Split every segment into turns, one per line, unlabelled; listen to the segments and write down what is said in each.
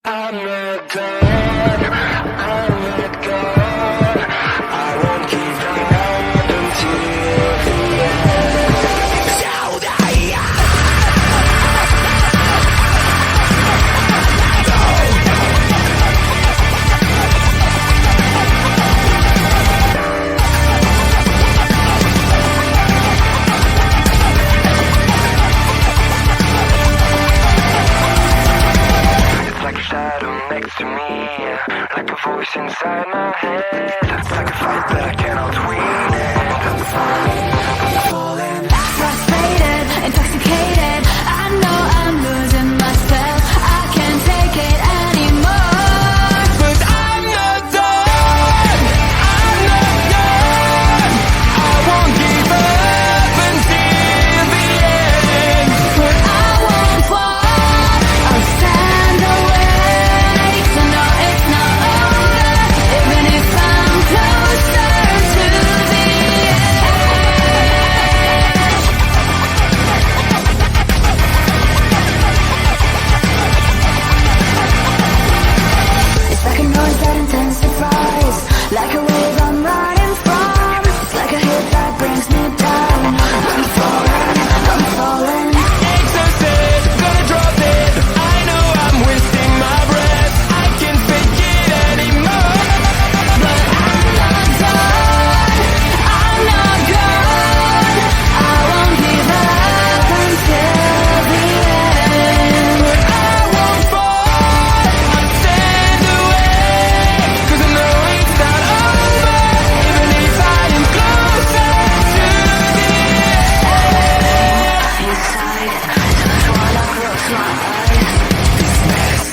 I'm not done, I'm not gone, I won't give up until the end. So like a shadow next to me, like a voice inside my head. It's like a fight that I cannot win it. I'm falling,
Frustrated, intoxicated, I know I'm losing myself. I can't take it anymore.
but I'm not done, I'm not done, I won't give up until the end.
But I won't fall, I'll stand away. So no, it's not over, even if I'm closer to the edge. It's like a noise that intensifies, like a wave I'm running from. It's like a hit that brings me down. I'm falling.
Exhausted, gonna drop it, I know I'm wasting my breath, I can't fake it anymore.
But I'm not done, I'm not gone. I won't give up until the end.
But I won't fall, I'll stand away, 'cause I know it's not over, even if I am closer to the end.
Inside, that's why I close my eyes.
This mess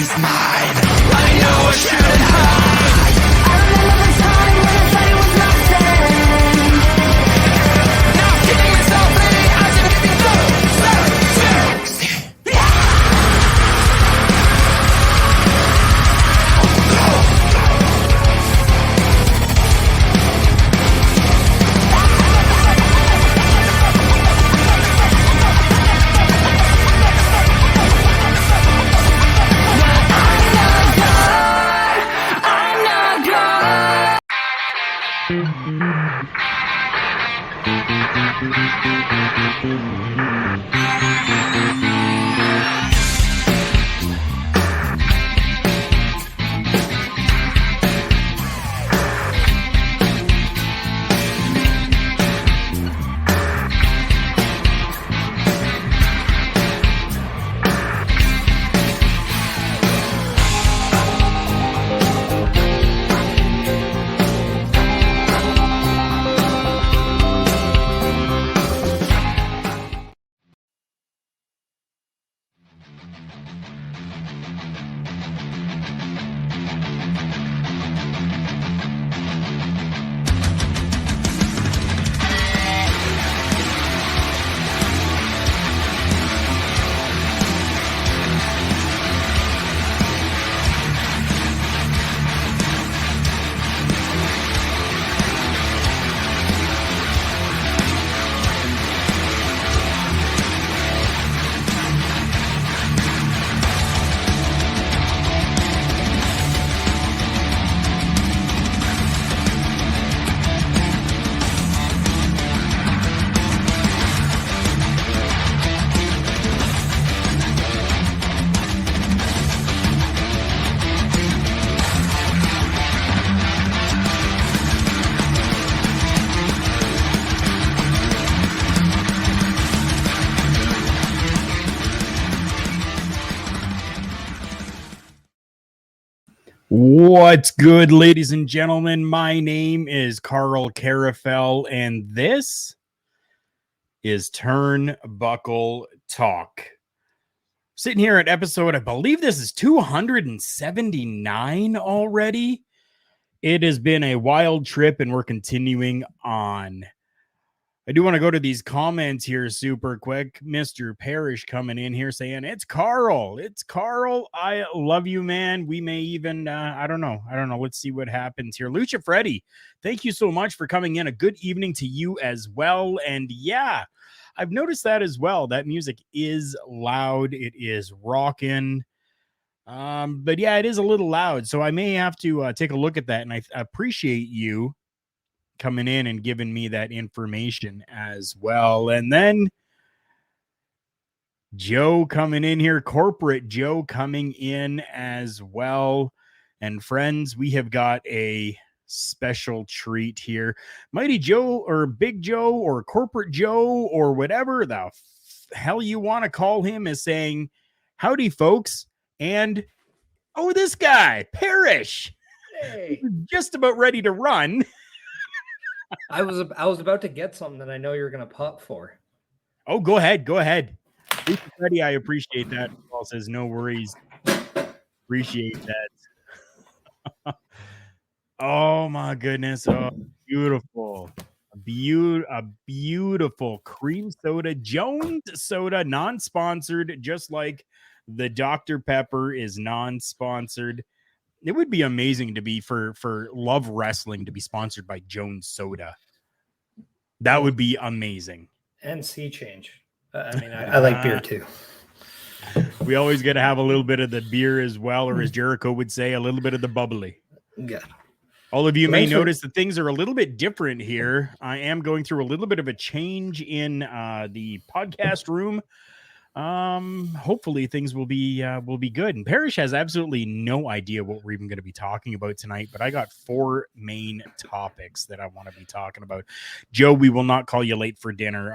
is mine, I know I shouldn't hide.
I remember the time when I thought it was nothing.
Now I'm killing myself free, as I'm getting closer to
I'm not gone.
What's good, ladies and gentlemen? My name is Carl Carafel, and this is Turnbuckle Talk. Sitting here at episode, I believe this is 279 already. It has been a wild trip, and we're continuing on. I do want to go to these comments here super quick. Mr. Parrish coming in here saying, it's Carl. It's Carl. I love you, man. We may even, I don't know. Let's see what happens here. Lucha Freddy, thank you so much for coming in. A good evening to you as well. And yeah, I've noticed that as well. That music is loud. It is rocking. But yeah, it is a little loud, so I may have to take a look at that. And I appreciate you coming in and giving me that information as well. And then Joe coming in here, corporate Joe coming in as well. And friends, we have got a special treat here. Mighty Joe or Big Joe or Corporate Joe or whatever the hell you want to call him is saying, howdy, folks. And oh, this guy, Parrish,
Hey,
just about ready to run.
I was about to get something that I know you're gonna pop for.
Oh, go ahead. Go ahead. Freddie, I appreciate that. Paul says, no worries. Appreciate that. Oh, my goodness. Oh, beautiful. A beautiful cream soda, Jones soda, non-sponsored, just like the Dr. Pepper is non-sponsored. It would be amazing to be for Love Wrestling to be sponsored by Jones Soda. That would be amazing.
And sea change. I mean, I like beer too.
We always got to have a little bit of the beer as well, or as Jericho would say, a little bit of the bubbly.
Yeah.
All of you may
Thanks for-
notice that things are a little bit different here. I am going through a little bit of a change in the podcast room. Hopefully things will be good. And Parrish has absolutely no idea what we're even going to be talking about tonight, but I got 4 main topics that I want to be talking about. Joe, we will not call you late for dinner.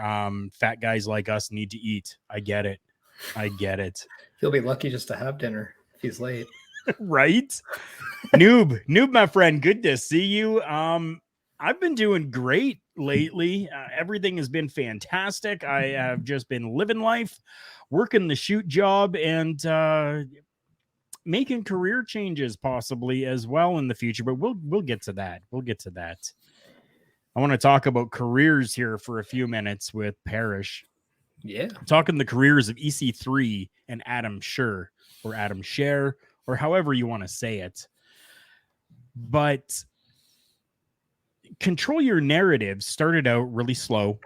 Fat guys like us need to eat. I get it.
He'll be lucky just to have dinner if he's late.
Right? Noob, my friend, good to see you. I've been doing great lately. Everything has been fantastic. I have just been living life, working the shoot job, and making career changes possibly as well in the future. But we'll get to that. I want to talk about careers here for a few minutes with Parrish.
Yeah.
I'm talking the careers of EC3 and Adam Scher, or Adam Scher, or however you want to say it. But Control Your Narrative started out really slow,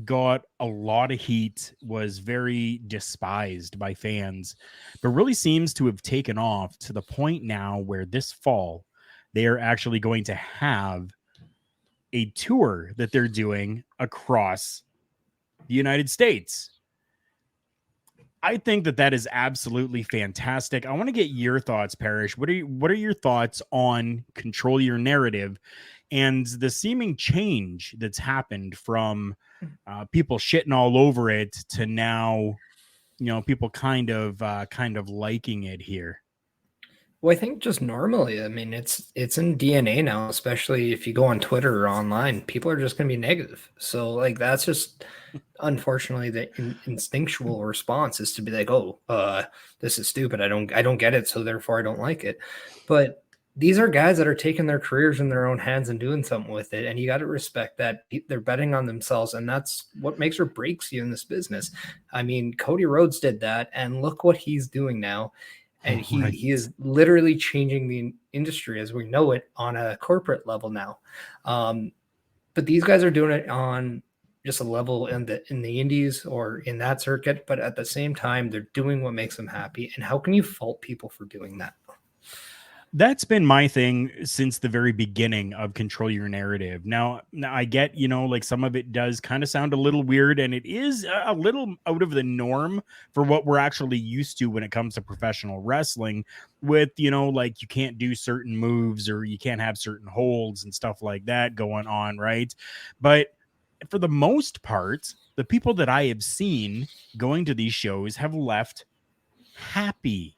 got a lot of heat, was very despised by fans, but really seems to have taken off to the point now where this fall they are actually going to have a tour that they're doing across the United States. I think that is absolutely fantastic. I want to get your thoughts, Parrish. What are your thoughts on Control Your Narrative and the seeming change that's happened from people shitting all over it to now, people kind of liking it here?
Well, I think just normally, I mean, it's in DNA now, especially if you go on Twitter or online, people are just going to be negative. So like, that's just unfortunately the instinctual response is to be like, oh, this is stupid. I don't get it. So therefore I don't like it. But these are guys that are taking their careers in their own hands and doing something with it. And you got to respect that they're betting on themselves. And that's what makes or breaks you in this business. I mean, Cody Rhodes did that, and look what he's doing now. And he is literally changing the industry as we know it on a corporate level now. But these guys are doing it on just a level in the indies or in that circuit. But at the same time, they're doing what makes them happy. And how can you fault people for doing that?
That's been my thing since the very beginning of Control Your Narrative. Now I get, like some of it does kind of sound a little weird, and it is a little out of the norm for what we're actually used to when it comes to professional wrestling with, like you can't do certain moves or you can't have certain holds and stuff like that going on, right? But for the most part, the people that I have seen going to these shows have left happy.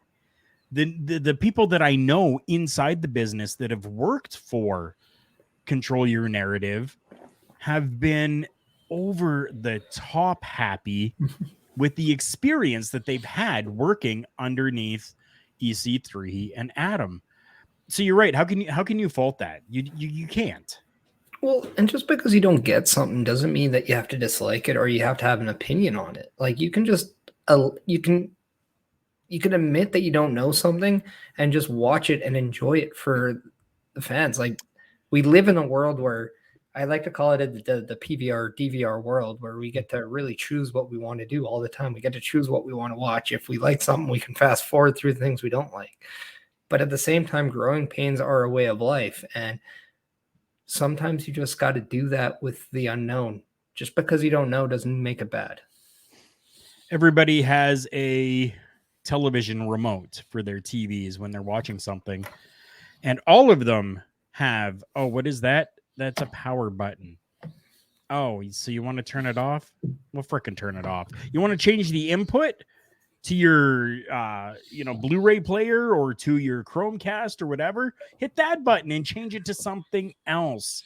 The people that I know inside the business that have worked for Control Your Narrative have been over the top happy with the experience that they've had working underneath EC3 and Adam. So you're right. How can you fault that? You can't.
Well, and just because you don't get something doesn't mean that you have to dislike it or you have to have an opinion on it. Like you can just you can admit that you don't know something and just watch it and enjoy it for the fans. Like we live in a world where I like to call it the PVR DVR world, where we get to really choose what we want to do all the time. We get to choose what we want to watch. If we like something, we can fast forward through the things we don't like. But at the same time, growing pains are a way of life, and sometimes you just got to do that with the unknown. Just because you don't know doesn't make it bad.
Everybody has a television remote for their TVs when they're watching something, and all of them have, oh, what is that? That's a power button. Oh, so you want to turn it off? Well, frickin' turn it off. You want to change the input to your Blu-ray player or to your Chromecast or whatever? Hit that button and change it to something else.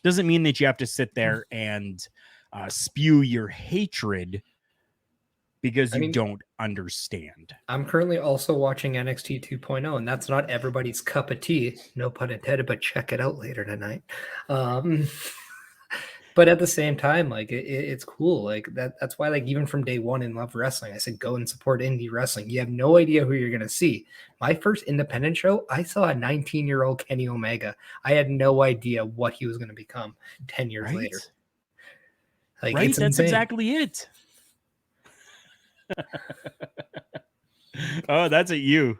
Doesn't mean that you have to sit there and spew your hatred because you don't understand.
I'm currently also watching NXT 2.0, and that's not everybody's cup of tea, no pun intended, but check it out later tonight. But at the same time, like it's cool. Like that's why, like, even from day one in Love Wrestling, I said go and support indie wrestling. You have no idea who you're gonna see. My first independent show, I saw a 19-year-old Kenny Omega. I had no idea what he was gonna become 10 years later. Like,
right,
it's
that's
insane.
exactly it. Oh, that's at you.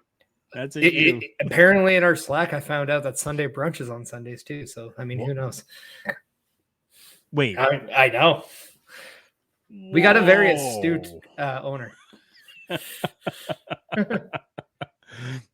That's at you.
Apparently, in our Slack, I found out that Sunday brunch is on Sundays too. So, I mean, who knows?
Wait,
I know. We got a very astute owner.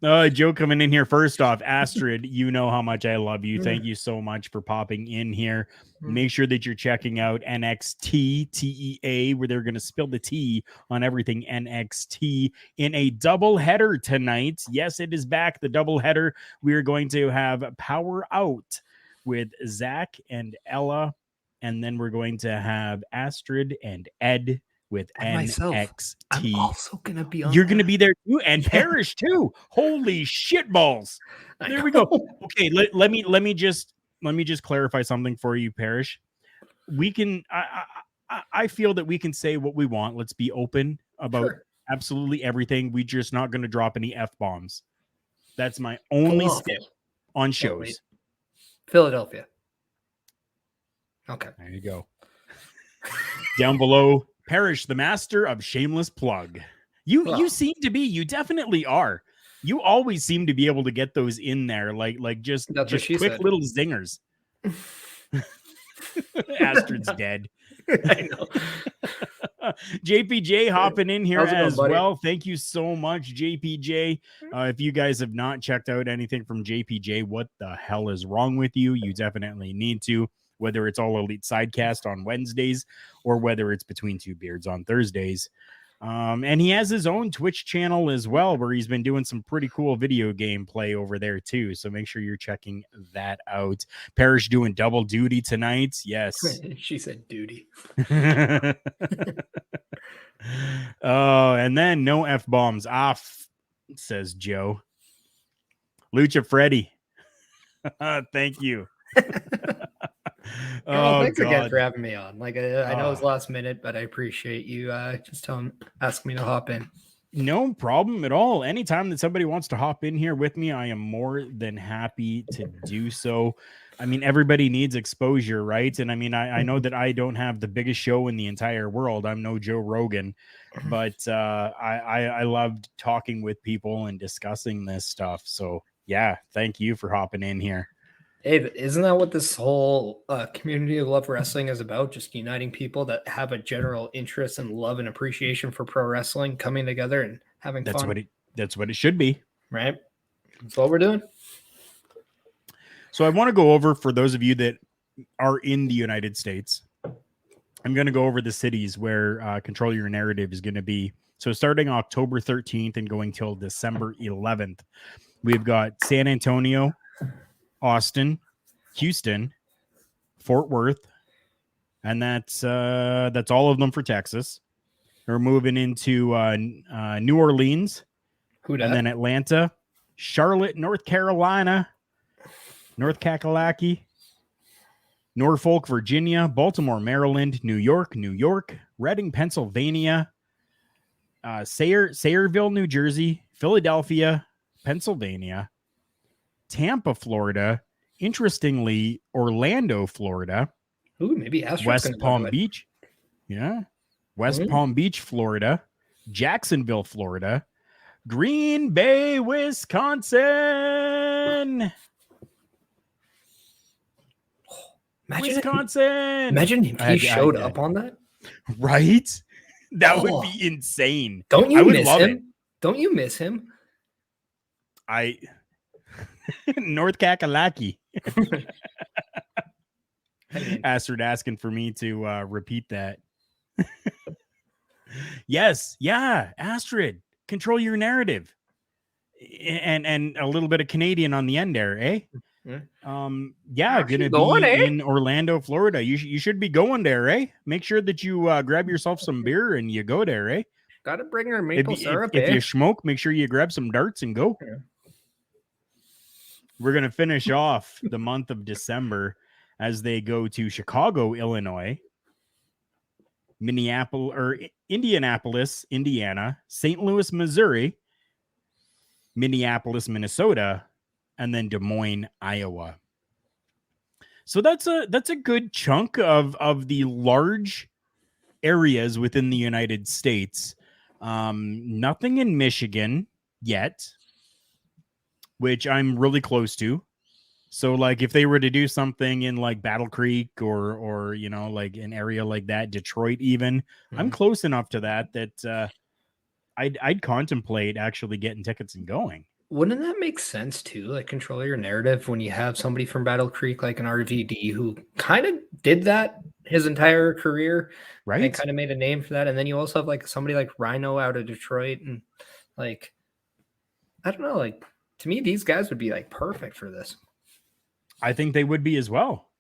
Joe coming in here. First off, Astrid, you know how much I love you. Thank you so much for popping in here. Make sure that you're checking out NXT TEA, where they're going to spill the tea on everything NXT in a double header tonight. Yes, it is back, the double header. We are going to have Power Out with Zach and Ella, and then we're going to have Astrid and Ed with NXT.
I'm also gonna be on.
You're gonna be there too, and Parrish too. Holy shit balls! There we go. Okay, let me just clarify something for you, Parrish. We can. I feel that we can say what we want. Let's be open about absolutely everything. We're just not going to drop any F-bombs. That's my only step on shows.
Philadelphia. Okay,
there you go. Down below, Parrish, the master of shameless plug. You seem to be. You definitely are. You always seem to be able to get those in there, like just quick little zingers. Astrid's dead.
I know.
JPJ hopping in here as well. Thank you so much, JPJ. If you guys have not checked out anything from JPJ, what the hell is wrong with you? You definitely need to. Whether it's All Elite Sidecast on Wednesdays or whether it's Between Two Beards on Thursdays. And he has his own Twitch channel as well, where he's been doing some pretty cool video game play over there too. So make sure you're checking that out. Parrish doing double duty tonight. Yes.
She said duty.
Oh, and then no F-bombs off, says Joe. Lucha Freddy. Thank you.
Thanks again for having me on. Like, I know it's last minute, but I appreciate you just asking me to hop in.
No problem at all. Anytime that somebody wants to hop in here with me, I am more than happy to do so. I mean, everybody needs exposure, right? And I mean, I know that I don't have the biggest show in the entire world. I'm no Joe Rogan, but I loved talking with people and discussing this stuff. So yeah, thank you for hopping in here.
Hey, isn't that what this whole community of Love Wrestling is about? Just uniting people that have a general interest and love and appreciation for pro wrestling, coming together and having fun.
That's what it should be.
Right? That's what we're doing.
So I want to go over, for those of you that are in the United States, I'm going to go over the cities where Control Your Narrative is going to be. So starting October 13th and going till December 11th, we've got San Antonio, Austin, Houston, Fort Worth, and that's all of them for Texas. We're moving into New Orleans, and then Atlanta, Charlotte, North Carolina, North Kakalaki, Norfolk, Virginia, Baltimore, Maryland, New York, Reading, Pennsylvania, Sayreville, New Jersey, Philadelphia, Pennsylvania, Tampa, Florida, interestingly, Orlando, Florida,
Ooh, maybe Astrod's
West
gonna go to
Palm
it.
Beach. Yeah. West
Mhm.
Palm Beach, Florida. Jacksonville, Florida. Green Bay, Wisconsin.
Imagine
Wisconsin.
if he showed up on that.
Right? That would
Oh.
be insane.
Don't
I
you
would
miss
love
him?
it.
Don't you miss him?
I North Kakalaki.
I mean,
Astrid asking for me to repeat that. Yes, yeah, Astrid, control your narrative, and a little bit of Canadian on the end there, eh?
yeah.
Yeah,
How's she
gonna
going,
be
eh?
in Orlando, Florida. You should be going there, eh? Make sure that you grab yourself some beer and you go there, eh?
Gotta bring her
If
maple
you,
syrup,
if
eh?
you smoke, make sure you grab some darts and go.
Yeah.
We're gonna finish off the month of December as they go to Chicago, Illinois, Minneapolis or Indianapolis, Indiana, St. Louis, Missouri, Minneapolis, Minnesota, and then Des Moines, Iowa. So that's a good chunk of the large areas within the United States. Nothing in Michigan yet, which I'm really close to. So like if they were to do something in like Battle Creek or you know like an area like that, Detroit even, I'm
Mhm.
close enough to that I'd contemplate actually getting tickets and going.
Wouldn't that make sense too? Like control your narrative when you have somebody from Battle Creek like an RVD who kind of did that his entire career and
Right?
kind of made a name for that. And then you also have like somebody like Rhino out of Detroit and like I don't know, like to me, these guys would be like perfect for this.
I think they would be as well.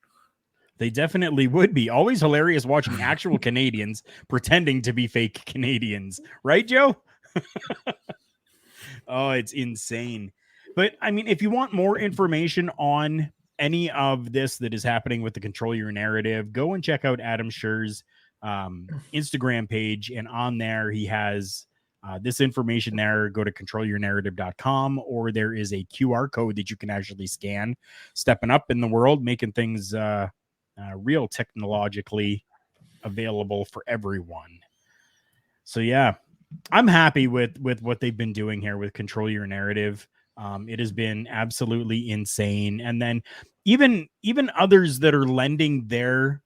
They definitely would be. Always hilarious watching actual Canadians pretending to be fake Canadians. Right, Joe? Oh, it's insane. But I mean, if you want more information on any of this that is happening with the Control Your Narrative, go and check out Adam Scher's Instagram page. And on there, he has this information there. Go to controlyournarrative.com, or there is a QR code that you can actually scan, stepping up in the world, making things real technologically available for everyone. So, yeah, I'm happy with what they've been doing here with Control Your Narrative. It has been absolutely insane. And then even others that are lending their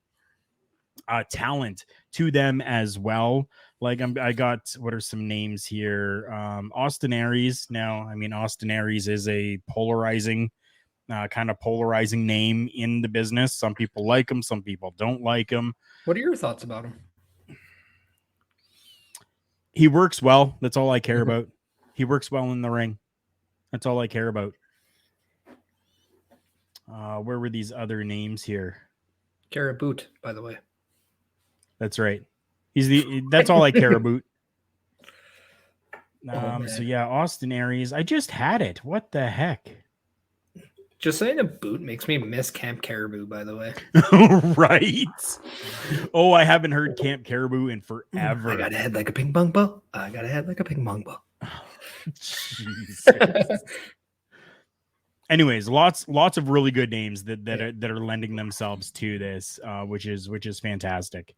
talent to them as well. Like I got, what are some names here? Austin Aries. Now, I mean, Austin Aries is a polarizing name in the business. Some people like him, some people don't like him.
What are your thoughts about him?
He works well. That's all I care about. He works well in the ring. That's all I care about. Where were these other names here?
Garrett Boot, by the way.
That's right. That's all I care about.
Oh,
So yeah, Austin Aries. I just had it. What the heck?
Just saying a boot makes me miss Camp Caribou, by the way.
Right. Oh, I haven't heard Camp Caribou in forever.
I got a head like a ping pong ball. I got a head like a ping pong ball.
Jesus. Anyways, lots of really good names that are lending themselves to this, which is fantastic.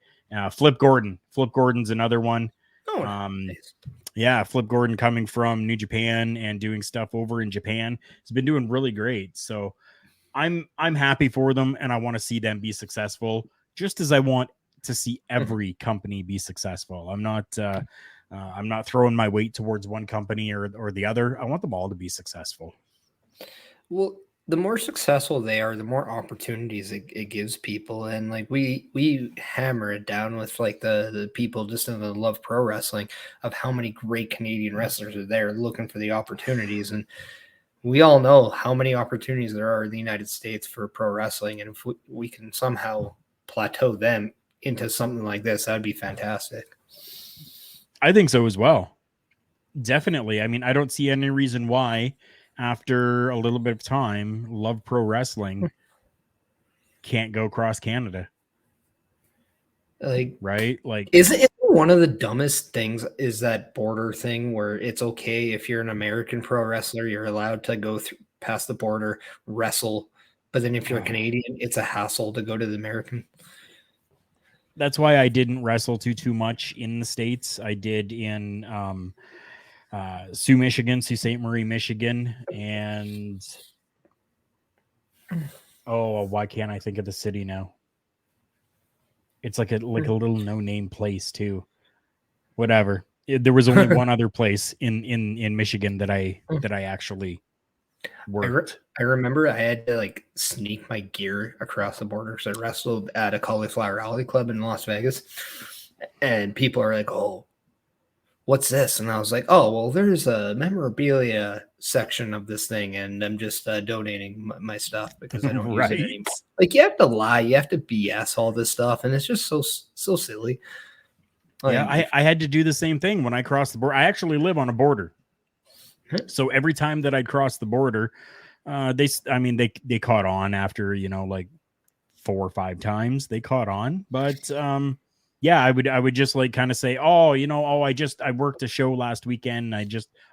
Flip Gordon. Flip Gordon's another one.
Oh, nice.
Yeah, Flip Gordon coming from New Japan and doing stuff over in Japan. He's been doing really great. So I'm happy for them, and I want to see them be successful, just as I want to see every company be successful. I'm not throwing my weight towards one company or the other. I want them all to be successful.
Well, the more successful they are, the more opportunities it gives people. And like we hammer it down with like the people just in the love pro wrestling of how many great Canadian wrestlers are there looking for the opportunities. And we all know how many opportunities there are in the United States for pro wrestling. And if we can somehow plateau them into something like this, that'd be fantastic.
I think so as well. Definitely. I mean, I don't see any reason why, after a little bit of time, Love Pro Wrestling can't go across Canada.
Like,
right? Like,
isn't it one of the dumbest things is that border thing where it's okay if you're an American pro wrestler, you're allowed to go through past the border, wrestle, but then if you're a Canadian, it's a hassle to go to the American.
that's why I didn't wrestle too much in the States. I did in Sault Ste. Marie, Michigan, and why can't I think of the city now? It's like a little no-name place too. Whatever. There was only one other place in Michigan that I actually worked.
I remember I had to like sneak my gear across the border because I wrestled at a Cauliflower Alley Club in Las Vegas, and people are like, "Oh, what's this?" And I was like, "Oh, well, there's a memorabilia section of this thing, and I'm just donating my stuff because I don't use it anymore." Like, you have to lie, you have to BS all this stuff, and it's just so silly.
Yeah, I had to do the same thing when I crossed the border. I actually live on a border. So every time that I'd cross the border, they caught on after, like 4 or 5 times they caught on. But yeah, I would just like kind of say, I worked a show last weekend. I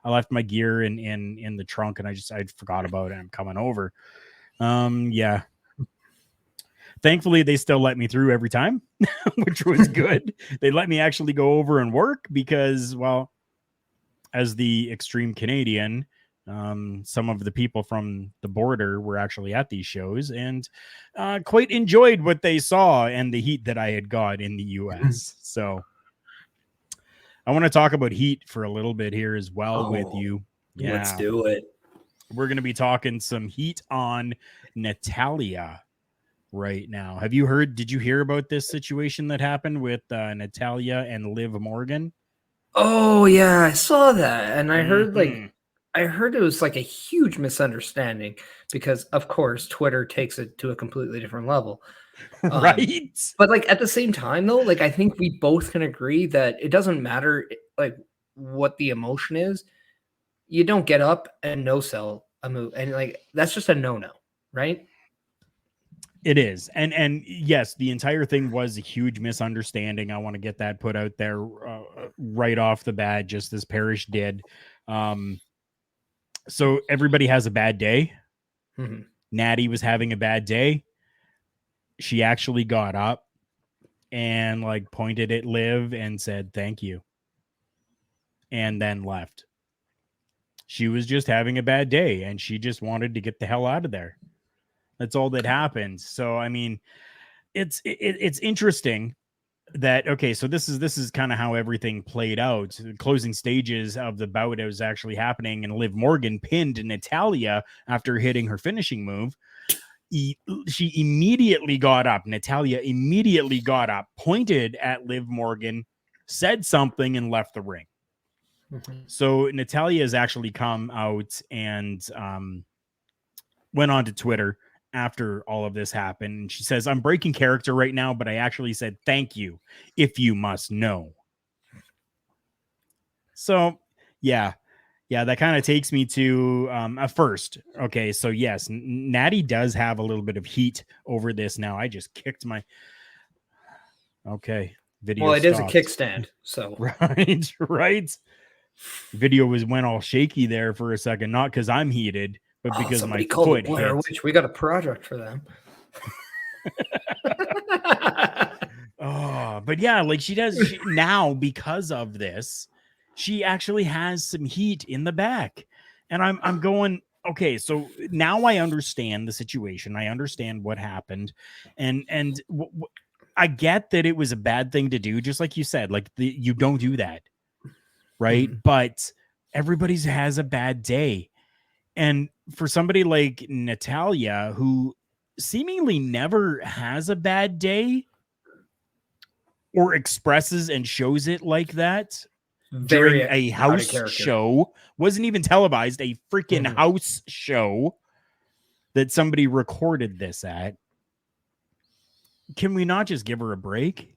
left my gear in the trunk and I forgot about it. I'm coming over. Yeah. Thankfully, they still let me through every time, which was good. They let me actually go over and work because, well, as the extreme Canadian, some of the people from the border were actually at these shows and quite enjoyed what they saw and the heat that I had got in the US. So I want to talk about heat for a little bit here as well with you. Yeah.
Let's do it.
We're going to be talking some heat on Natalya right now. Did you hear about this situation that happened with Natalya and Liv Morgan?
Oh yeah, I saw that, and I heard it was like a huge misunderstanding because, of course, Twitter takes it to a completely different level,
right?
But like at the same time, though, like I think we both can agree that it doesn't matter like what the emotion is. You don't get up and no sell a move, and like that's just a no, right?
It is. And yes, the entire thing was a huge misunderstanding. I want to get that put out there right off the bat, just as Parrish did. So everybody has a bad day.
Mm-hmm.
Natty was having a bad day. She actually got up and like pointed at Liv and said, "Thank you." And then left. She was just having a bad day and she just wanted to get the hell out of there. That's all that happened. So, I mean, it's interesting that, okay, so this is kind of how everything played out. The closing stages of the bout was actually happening, and Liv Morgan pinned Natalya after hitting her finishing move. She immediately got up. Natalya immediately got up, pointed at Liv Morgan, said something, and left the ring. Mm-hmm. So Natalya has actually come out and went on to Twitter after all of this happened. And she says, "I'm breaking character right now, but I actually said thank you, if you must know." So yeah, that kind of takes me to first. Okay, so yes, Natty does have a little bit of heat over this now. I just kicked my video.
Well, it
stopped.
is a kickstand, so
right. Video went all shaky there for a second, not because I'm heated, but because my foot hit.
Which we got a project for them.
But yeah, like she does now because of this, she actually has some heat in the back, and I'm going, okay, so now I understand the situation. I understand what happened, and I get that it was a bad thing to do, just like you said, like you don't do that, right? Mm-hmm. But everybody has a bad day. And for somebody like Natalya, who seemingly never has a bad day or expresses and shows it like that during a house show, wasn't even televised, a freaking house show that somebody recorded this at. Can we not just give her a break?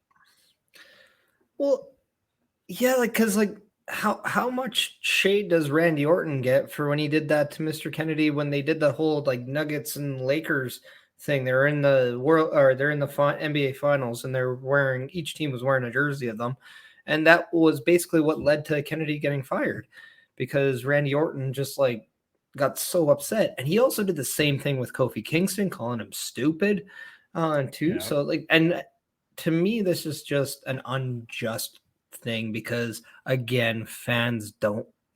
Well, yeah, like, because like, how much shade does Randy Orton get for when he did that to Mr. Kennedy when they did the whole like Nuggets and Lakers thing? They're in the NBA finals and each team was wearing a jersey of them, and that was basically what led to Kennedy getting fired because Randy Orton just like got so upset. And he also did the same thing with Kofi Kingston, calling him stupid too. Yeah. So like, and to me, this is just an unjust thing because, again, fans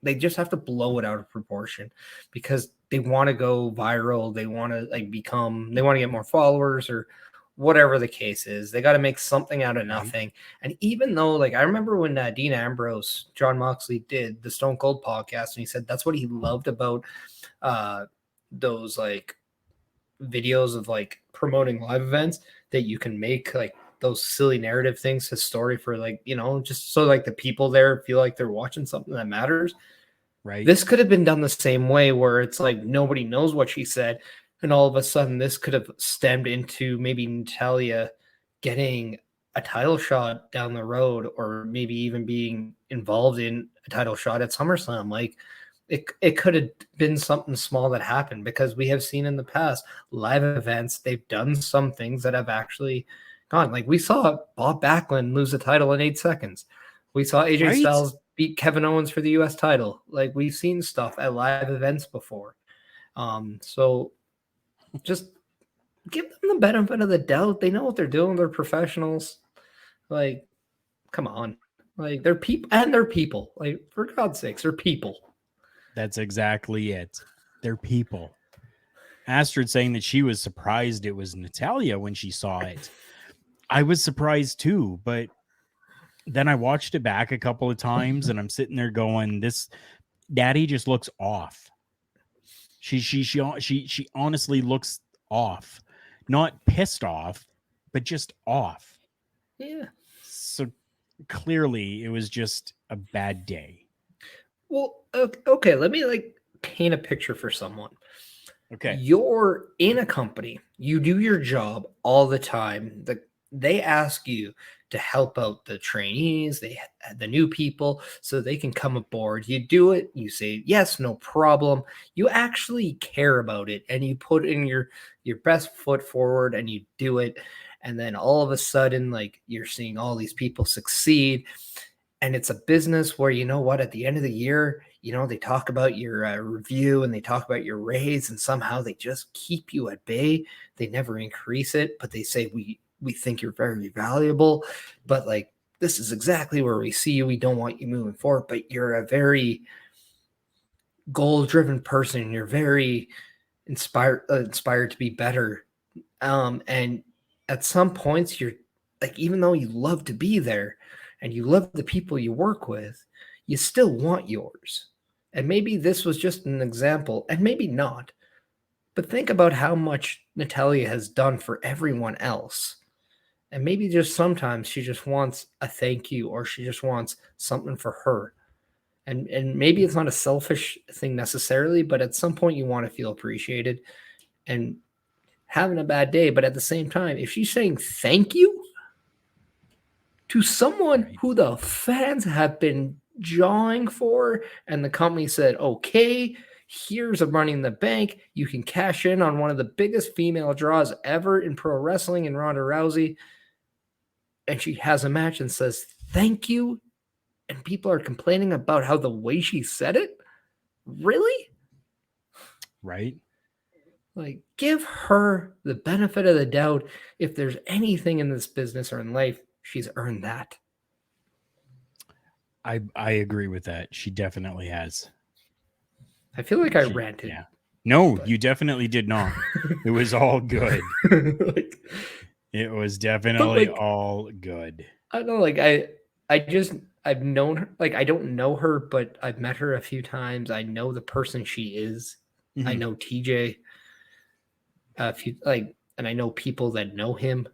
they just have to blow it out of proportion because they want to go viral. They want to they want to get more followers or whatever the case is. They got to make something out of nothing. And even though, I remember when Dean Ambrose, John Moxley did the Stone Cold podcast, and he said that's what he loved about those videos of promoting live events, that you can make those silly narrative things his story for just so the people there feel like they're watching something that matters.
Right.
This could have been done the same way, where it's nobody knows what she said, and all of a sudden this could have stemmed into maybe Natalia getting a title shot down the road, or maybe even being involved in a title shot at SummerSlam. It could have been something small that happened, because we have seen in the past live events, they've done some things that have actually gone. We saw Bob Backlund lose a title in 8 seconds. We saw AJ Styles beat Kevin Owens for the US title. We've seen stuff at live events before. So just give them the benefit of the doubt. They know what they're doing. They're professionals. Come on. They're people, and they're people. For God's sakes, they're people.
That's exactly it. They're people. Astrid saying that she was surprised it was Natalia when she saw it. I was surprised too, but then I watched it back a couple of times and I'm sitting there going, this Daddy just looks off. She honestly looks off. Not pissed off, but just off.
Yeah.
So clearly it was just a bad day. Well,
okay, let me paint a picture for someone.
Okay.
You're in a company, you do your job all the time. They ask you to help out the trainees, the new people, so they can come aboard. You do it, you say, yes, no problem. You actually care about it, and you put in your best foot forward, and you do it. And then all of a sudden, you're seeing all these people succeed. And it's a business where, at the end of the year, they talk about your review, and they talk about your raise, and somehow they just keep you at bay. They never increase it, but they say, we think you're very valuable, but this is exactly where we see you. We don't want you moving forward, but you're a very goal-driven person. You're very inspired to be better. And at some points, you're even though you love to be there and you love the people you work with, you still want yours. And maybe this was just an example, and maybe not, but think about how much Natalia has done for everyone else. And maybe just sometimes she just wants a thank you, or she just wants something for her. And maybe it's not a selfish thing necessarily, but at some point you want to feel appreciated. And having a bad day, but at the same time, if she's saying thank you to someone who the fans have been jawing for, and the company said, okay, here's a Money in the Bank, you can cash in on one of the biggest female draws ever in pro wrestling in Ronda Rousey, and she has a match and says thank you, and people are complaining about how the way she said it? Really?
Right.
Give her the benefit of the doubt. If there's anything in this business or in life, she's earned that.
I agree with that. She definitely has.
I feel like I ranted.
Yeah. No, you definitely did not. It was all good. It was definitely all good.
I don't know, I've known her. I don't know her, but I've met her a few times. I know the person she is. Mm-hmm. I know TJ. And I know people that know him.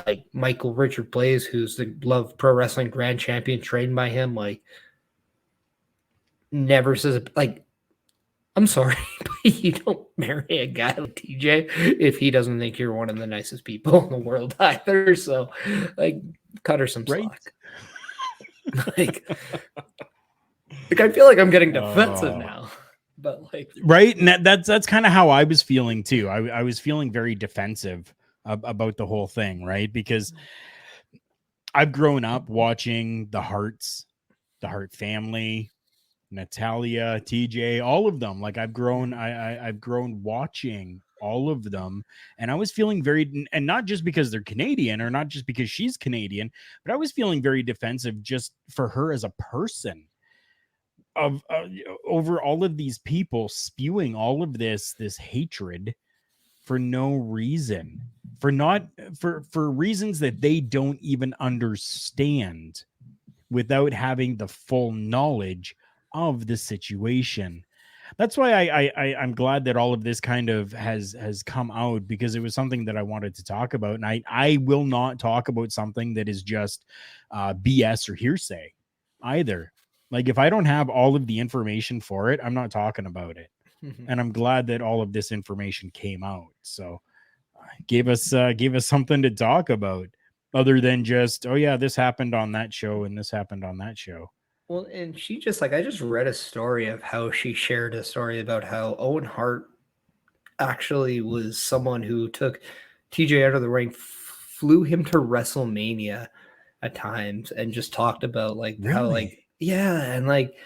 Like Michael Richard Blaze, who's the Love Pro Wrestling Grand Champion, trained by him. Never says I'm sorry, but you don't marry a guy like TJ if he doesn't think you're one of the nicest people in the world either. So, cut her some slack. I feel like I'm getting defensive now. But
right, and that's kind of how I was feeling too. I was feeling very defensive about the whole thing, right? Because I've grown up watching the Hart family, Natalia, TJ, all of them. I've grown watching all of them. And I was feeling very, and not just because they're Canadian or not just because she's Canadian, but I was feeling very defensive just for her as a person of over all of these people spewing all of this hatred for no reason, for not for reasons that they don't even understand, without having the full knowledge of the situation. That's why I'm glad that all of this kind of has come out, because it was something that I wanted to talk about, and I will not talk about something that is just BS or hearsay either. Like, if I don't have all of the information for it, I'm not talking about it. And I'm glad that all of this information came out. So gave us something to talk about, other than just, oh yeah, this happened on that show and this happened on that show.
Well, and she just like, I just read a story of how she shared a story about how Owen Hart actually was someone who took TJ out of the ring, flew him to WrestleMania at times, and just talked about like how, like,
Really?
yeah, and like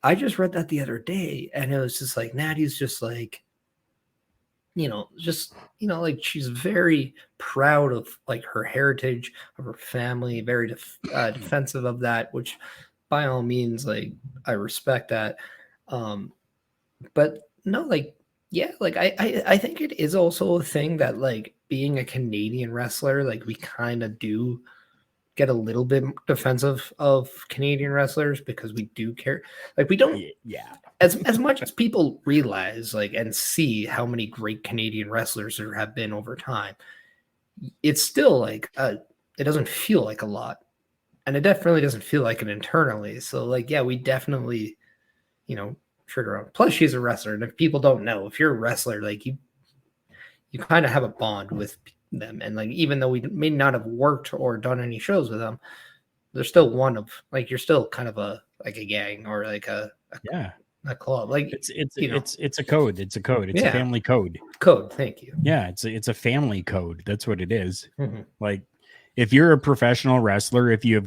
I just read that the other day, and it was just like Natty's just like, like she's very proud of like her heritage, of her family, very defensive of that, which by all means, like, I respect that. But no, like, yeah, like I think it is also a thing that, like, being a Canadian wrestler, like, we kind of do get a little bit defensive of Canadian wrestlers because we do care. Like, we don't,
Yeah.
as much as people realize, like, and see how many great Canadian wrestlers there have been over time, it's still like it doesn't feel like a lot, and it definitely doesn't feel like it internally. So, like, yeah, we definitely, trigger on. Plus, she's a wrestler, and if people don't know, if you're a wrestler, like, you kind of have a bond with them, and like, even though we may not have worked or done any shows with them, they're still one of, like, you're still kind of a gang, or like a club. Like,
it's a code. It's a code. It's a family code.
Thank you.
Yeah, it's a family code. That's what it is.
Mm-hmm.
Like, if you're a professional wrestler, if you're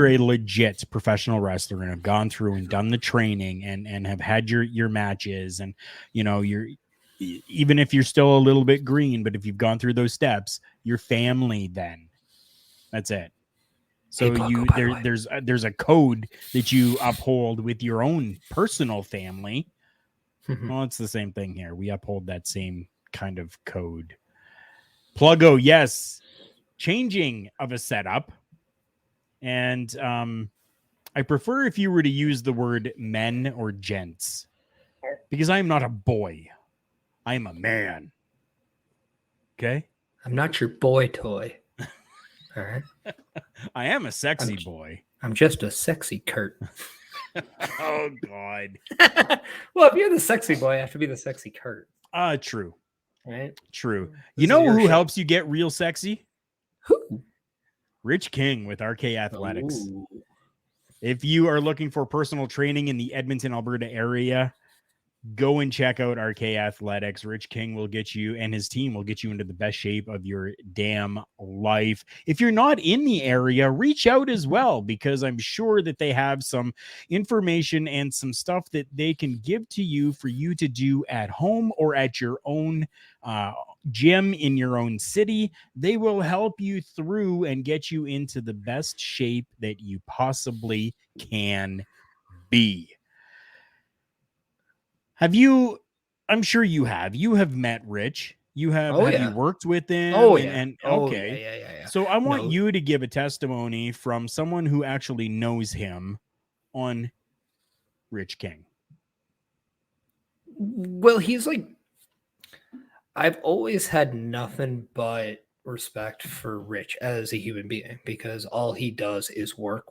a legit professional wrestler and have gone through and done the training and have had your matches, and you're, even if you're still a little bit green, but if you've gone through those steps, you're family then. That's it. So there's a code that you uphold with your own personal family. Well, it's the same thing here. We uphold that same kind of code. Pluggo, yes. Changing of a setup. And I prefer if you were to use the word men or gents, because I'm not a boy. I'm a man. Okay?
I'm not your boy toy. All right.
I am a sexy boy.
I'm just a sexy Kurt.
Oh, God.
Well, if you're the sexy boy, I have to be the sexy Kurt.
True.
Right?
True.
This
You know
is your
who
show.
helps you get real sexy?
Who?
Rich King with RK Athletics.
Ooh.
If you are looking for personal training in the Edmonton, Alberta area, go and check out RK Athletics. Rich King will get you, and his team will get you into the best shape of your damn life. If you're not in the area, reach out as well, because I'm sure that they have some information and some stuff that they can give to you for you to do at home or at your own gym in your own city. They will help you through and get you into the best shape that you possibly can be. Have you? I'm sure you have. You have met Rich. You have.
Oh,
have
yeah.
you worked with him?
Oh,
and,
yeah.
and
Oh,
okay.
yeah.
So I want
No.
you to give a testimony from someone who actually knows him on Rich King.
Well, he's like, I've always had nothing but respect for Rich as a human being, because all he does is work.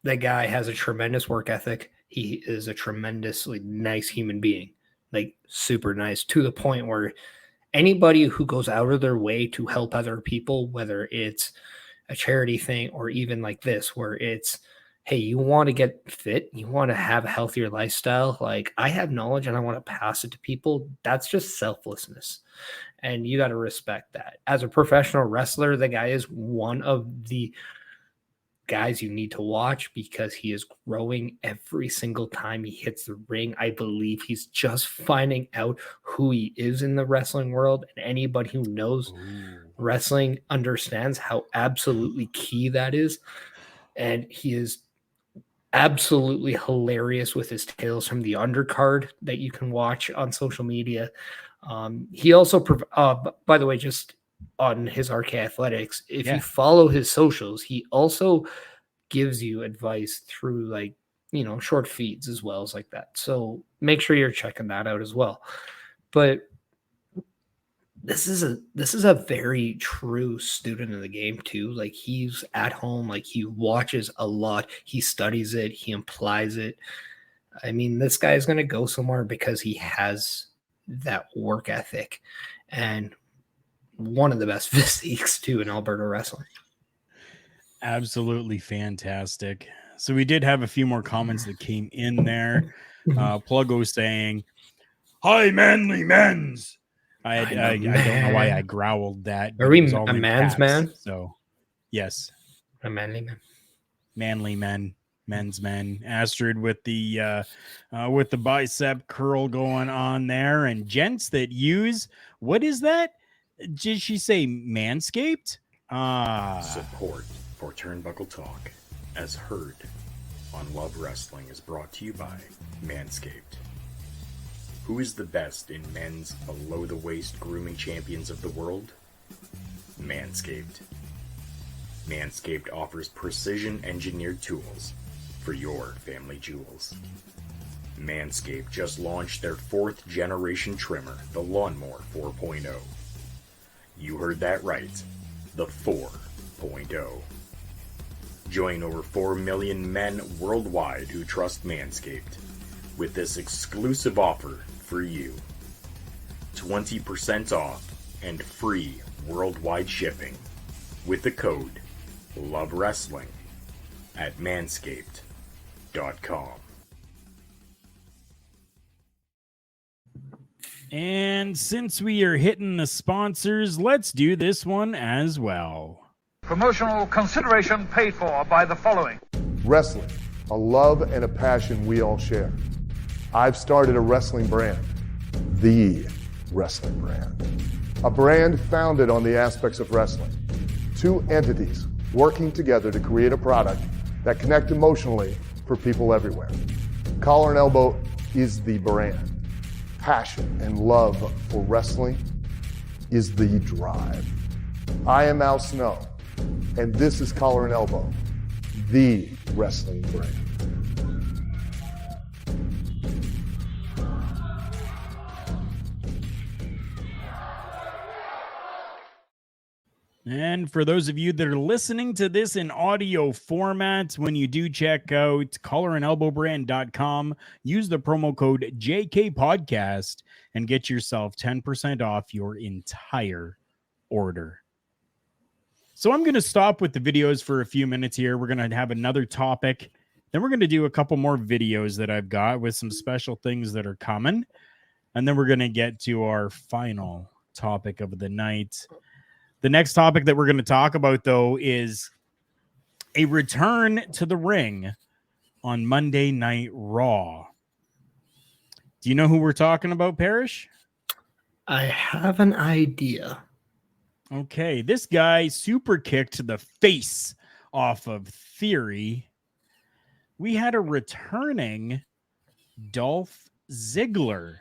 The guy has a tremendous work ethic. He is a tremendously nice human being, like, super nice, to the point where anybody who goes out of their way to help other people, whether it's a charity thing or even like this, where it's, hey, you want to get fit, you want to have a healthier lifestyle, like, I have knowledge and I want to pass it to people. That's just selflessness. And you got to respect that. As a professional wrestler, the guy is one of the guys you need to watch because he is growing every single time he hits the ring. I believe he's just finding out who he is in the wrestling world, and anybody who knows wrestling understands how absolutely key that is. And he is absolutely hilarious with his tales from the undercard that you can watch on social media. He also, by the way, just on his RK Athletics, if you follow his socials, he also gives you advice through like, short feeds as well as like that. So make sure you're checking that out as well. But this is a very true student of the game too. Like, he's at home, like he watches a lot, he studies it, he implies it. I mean, this guy is going to go somewhere because he has that work ethic and one of the best physiques too in Alberta wrestling.
Absolutely fantastic. So we did have a few more comments that came in there. Pluggo saying, "Hi, manly men's." I don't know why I growled that.
Are we a man's
caps,
man?
So, yes,
a manly man.
Manly men, men's men. Astrid with the bicep curl going on there, and gents that use, what is that? Did she say Manscaped?
Support for Turnbuckle Talk, as heard on Love Wrestling, is brought to you by Manscaped. Who is the best in men's below-the-waist grooming champions of the world? Manscaped. Manscaped offers precision-engineered tools for your family jewels. Manscaped just launched their 4th generation trimmer, the Lawnmower 4.0. You heard that right, the 4.0. Join over 4 million men worldwide who trust Manscaped with this exclusive offer for you. 20% off and free worldwide shipping with the code LOVEWRESTLING at manscaped.com.
And since we are hitting the sponsors, let's do this one as well.
Promotional consideration paid for by the following.
Wrestling, a love and a passion we all share. I've started a wrestling brand, the wrestling brand. A brand founded on the aspects of wrestling. 2 entities working together to create a product that connect emotionally for people everywhere. Collar and Elbow is the brand. Passion and love for wrestling is the drive. I am Al Snow, and this is Collar and Elbow, the wrestling brand.
And for those of you that are listening to this in audio format, when you do check out collarandelbowbrand.com, use the promo code JKPodcast and get yourself 10% off your entire order. So I'm going to stop with the videos for a few minutes here. We're going to have another topic. Then we're going to do a couple more videos that I've got with some special things that are coming. And then we're going to get to our final topic of the night. The next topic that we're going to talk about, though, is a return to the ring on Monday Night Raw. Do you know who we're talking about, Parrish?
I have an idea.
Okay, this guy super kicked the face off of Theory. We had a returning Dolph Ziggler,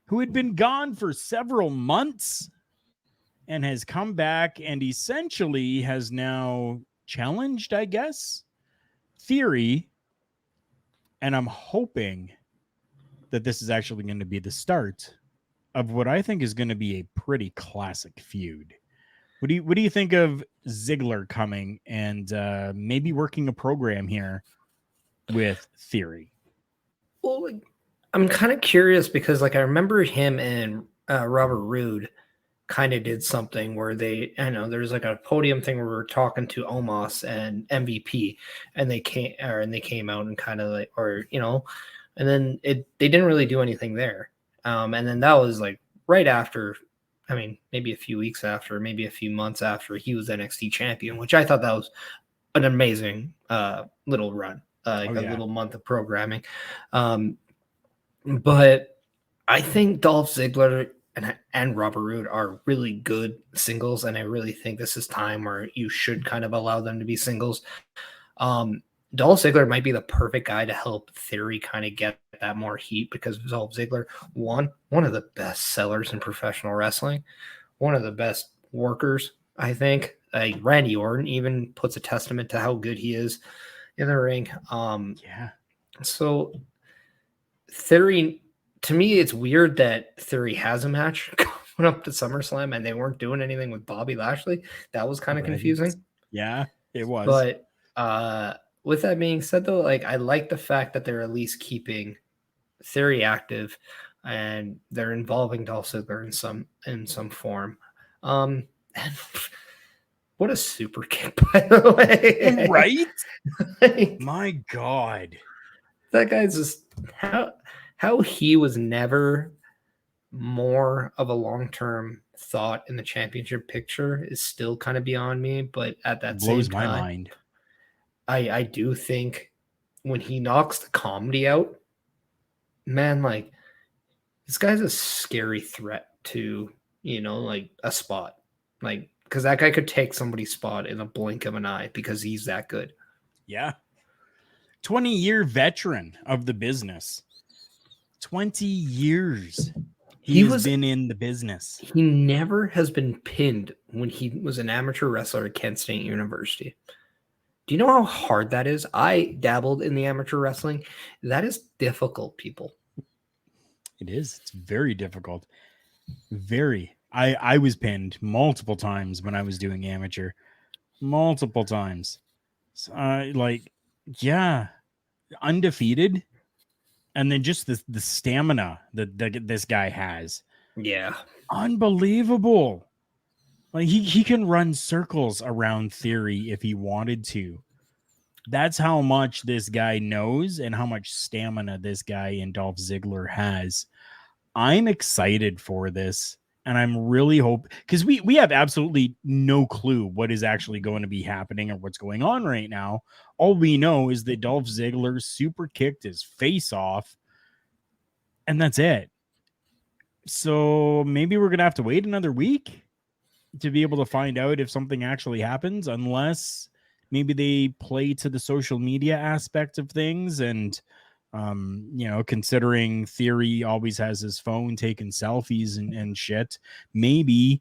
who had been gone for several months and has come back and essentially has now challenged, I guess, Theory. And I'm hoping that this is actually going to be the start of what I think is going to be a pretty classic feud. What do you think of Ziggler coming and maybe working a program here with Theory?
Well, I'm kind of curious because, like, I remember him and Robert Roode kind of did something where there's like a podium thing where we were talking to Omos and MVP, and they came out and kind of like, and then they didn't really do anything there. And then that was like right after, maybe a few weeks after, maybe a few months after he was NXT champion, which I thought that was an amazing little run, like
Oh,
a
yeah.
little month of programming. But I think Dolph Ziggler and Robert Roode are really good singles, and I really think this is time where you should kind of allow them to be singles. Dolph Ziggler might be the perfect guy to help Theory kind of get that more heat, because Dolph Ziggler, one of the best sellers in professional wrestling, one of the best workers, I think. Randy Orton even puts a testament to how good he is in the ring.
Yeah.
So Theory, to me, it's weird that Theory has a match coming up to SummerSlam and they weren't doing anything with Bobby Lashley. That was kind of
Right.
confusing.
Yeah, it was.
But with that being said, though, like I like the fact that they're at least keeping Theory active and they're involving Dolph Ziggler in some form. And what a super kick, by the way!
Right?
Like,
My God.
that guy's just how he was never more of a long-term thought in the championship picture is still kind of beyond me. But at that
Blows
same
my
time,
mind.
I do think when he knocks the comedy out, man, like this guy's a scary threat to, like a spot. Like, because that guy could take somebody's spot in a blink of an eye because he's that good.
Yeah. 20-year veteran of the business. 20 years he's been in the business.
He never has been pinned when he was an amateur wrestler at Kent State University. Do you know how hard that is? I dabbled in the amateur wrestling. That is difficult, people.
It is. It's very difficult. Very. I was pinned multiple times when I was doing amateur. Multiple times. So, yeah, undefeated. And then just the stamina that this guy has.
Yeah.
Unbelievable. Like he can run circles around Theory if he wanted to. That's how much this guy knows and how much stamina this guy in Dolph Ziggler has. I'm excited for this. And I'm really because we have absolutely no clue what is actually going to be happening or what's going on right now. All we know is that Dolph Ziggler super kicked his face off, and that's it. So maybe we're gonna have to wait another week to be able to find out if something actually happens, unless maybe they play to the social media aspect of things. And considering Theory always has his phone taking selfies and shit, maybe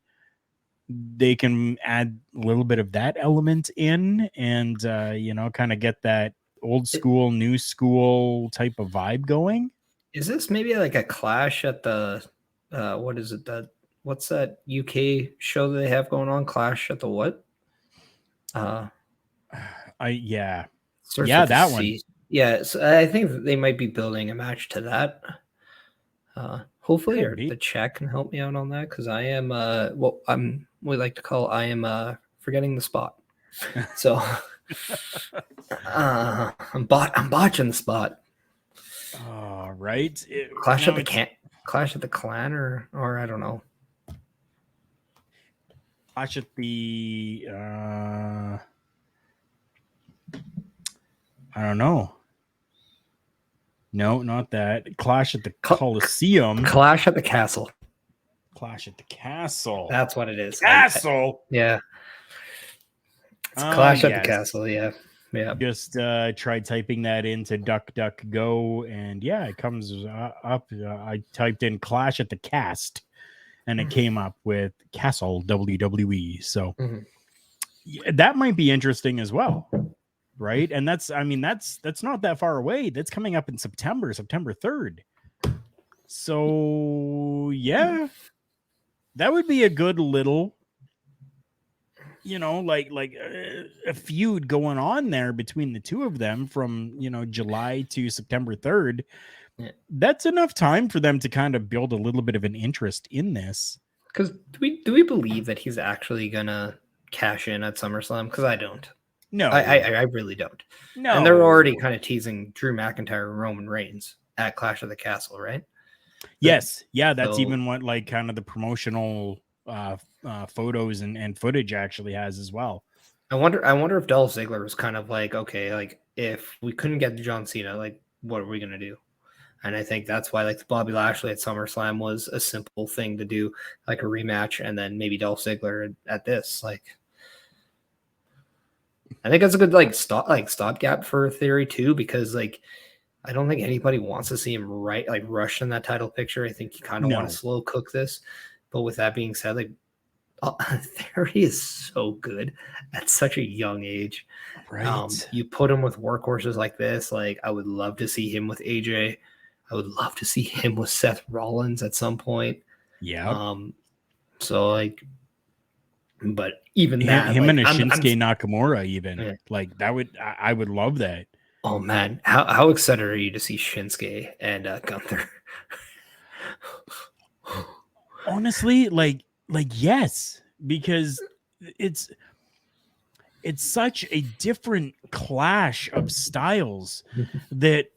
they can add a little bit of that element in and kind of get that old school, new school type of vibe going.
Is this maybe like a clash at the what is it, what's that UK show that they have going on? Clash at the what?
Yeah,
Starts
yeah,
with a
that
C.
one.
Yeah, so I think that they might be building a match to that. Hopefully,
Could
or
be.
the chat can help me out on that, because I am what we like to call forgetting the spot. So I'm botching the spot.
Oh, right.
Clash at the Clan, or I don't know.
Clash at the I don't know. No, not that. Clash at the Coliseum.
Clash at the Castle.
Clash at the Castle.
That's what it is.
Castle.
Yeah. It's Clash at
yes.
the Castle. Yeah. Yeah.
Just tried typing that into DuckDuckGo, and yeah, it comes up. I typed in Clash at the Cast, and it came up with Castle WWE. So yeah, that might be interesting as well, right? And that's not that far away. That's coming up in September 3rd. So yeah, that would be a good little, a feud going on there between the two of them from, July to September 3rd.
Yeah.
That's enough time for them to kind of build a little bit of an interest in this.
Because do we believe that he's actually gonna cash in at SummerSlam? Because I don't.
No,
I really don't.
No,
and they're already kind of teasing Drew McIntyre and Roman Reigns at Clash of the Castle, right?
Yes, yeah, that's
So-
even what kind of the promotional photos and footage actually has as well.
I wonder if Dolph Ziggler was kind of like, okay, like if we couldn't get John Cena, like what are we gonna do? And I think that's why like Bobby Lashley at SummerSlam was a simple thing to do, like a rematch, and then maybe Dolph Ziggler at this. Like, I think that's a good stopgap for Theory too, because like I don't think anybody wants to see him rush in that title picture. I think you kind of want
No.
to slow cook this. But with that being said, like Theory is so good at such a young age.
Right.
You put him with workhorses like this. Like I would love to see him with AJ. I would love to see him with Seth Rollins at some point.
Yeah.
So like, but even
him,
that,
him
like,
and a
I'm-
Shinsuke Nakamura, even
Yeah.
like that would I would love that.
Oh man, how excited are you to see Shinsuke and Gunther?
Honestly, like yes, because it's such a different clash of styles that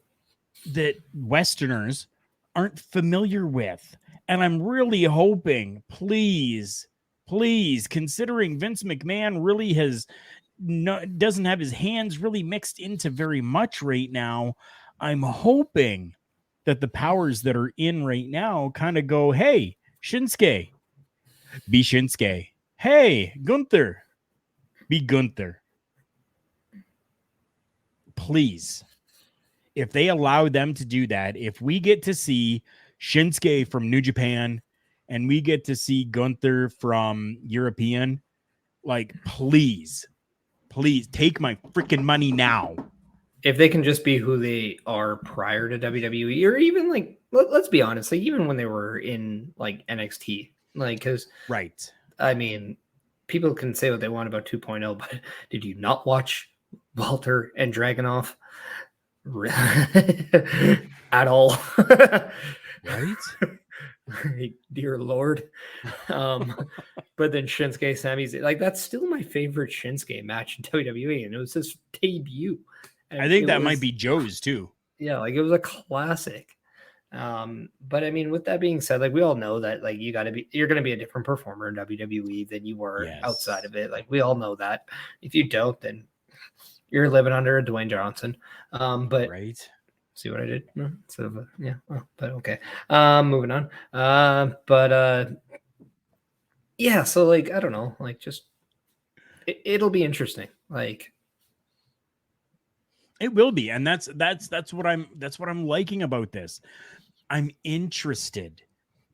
Westerners aren't familiar with. And I'm really hoping, please, considering Vince McMahon really doesn't have his hands really mixed into very much right now, I'm hoping that the powers that are in right now kind of go, hey, Shinsuke, be Shinsuke. Hey, Gunther, be Gunther. Please. If they allow them to do that, if we get to see Shinsuke from New Japan and we get to see Gunther from European, like, please take my freaking money now.
If they can just be who they are prior to WWE, or even like, let's be honest, like even when they were in like NXT, like, because
Right.
I mean, people can say what they want about 2.0, but did you not watch Walter and Dragunov at all?
Right.
Dear Lord. But then Shinsuke Sami's like, that's still my favorite Shinsuke match in WWE, and it was his debut. And
I think
it
that
was-
might be Joe's too.
yeah, like it was a classic. But I mean, with that being said, like we all know that like you're gonna be a different performer in WWE than you were
Yes.
outside of it. Like we all know that. If you don't, then you're living under a Dwayne Johnson. But
Right.
see what I did? No, instead of yeah, well, but okay. Moving on. Yeah, so like I don't know, like just it'll be interesting. Like
It will be, and that's what I'm liking about this. I'm interested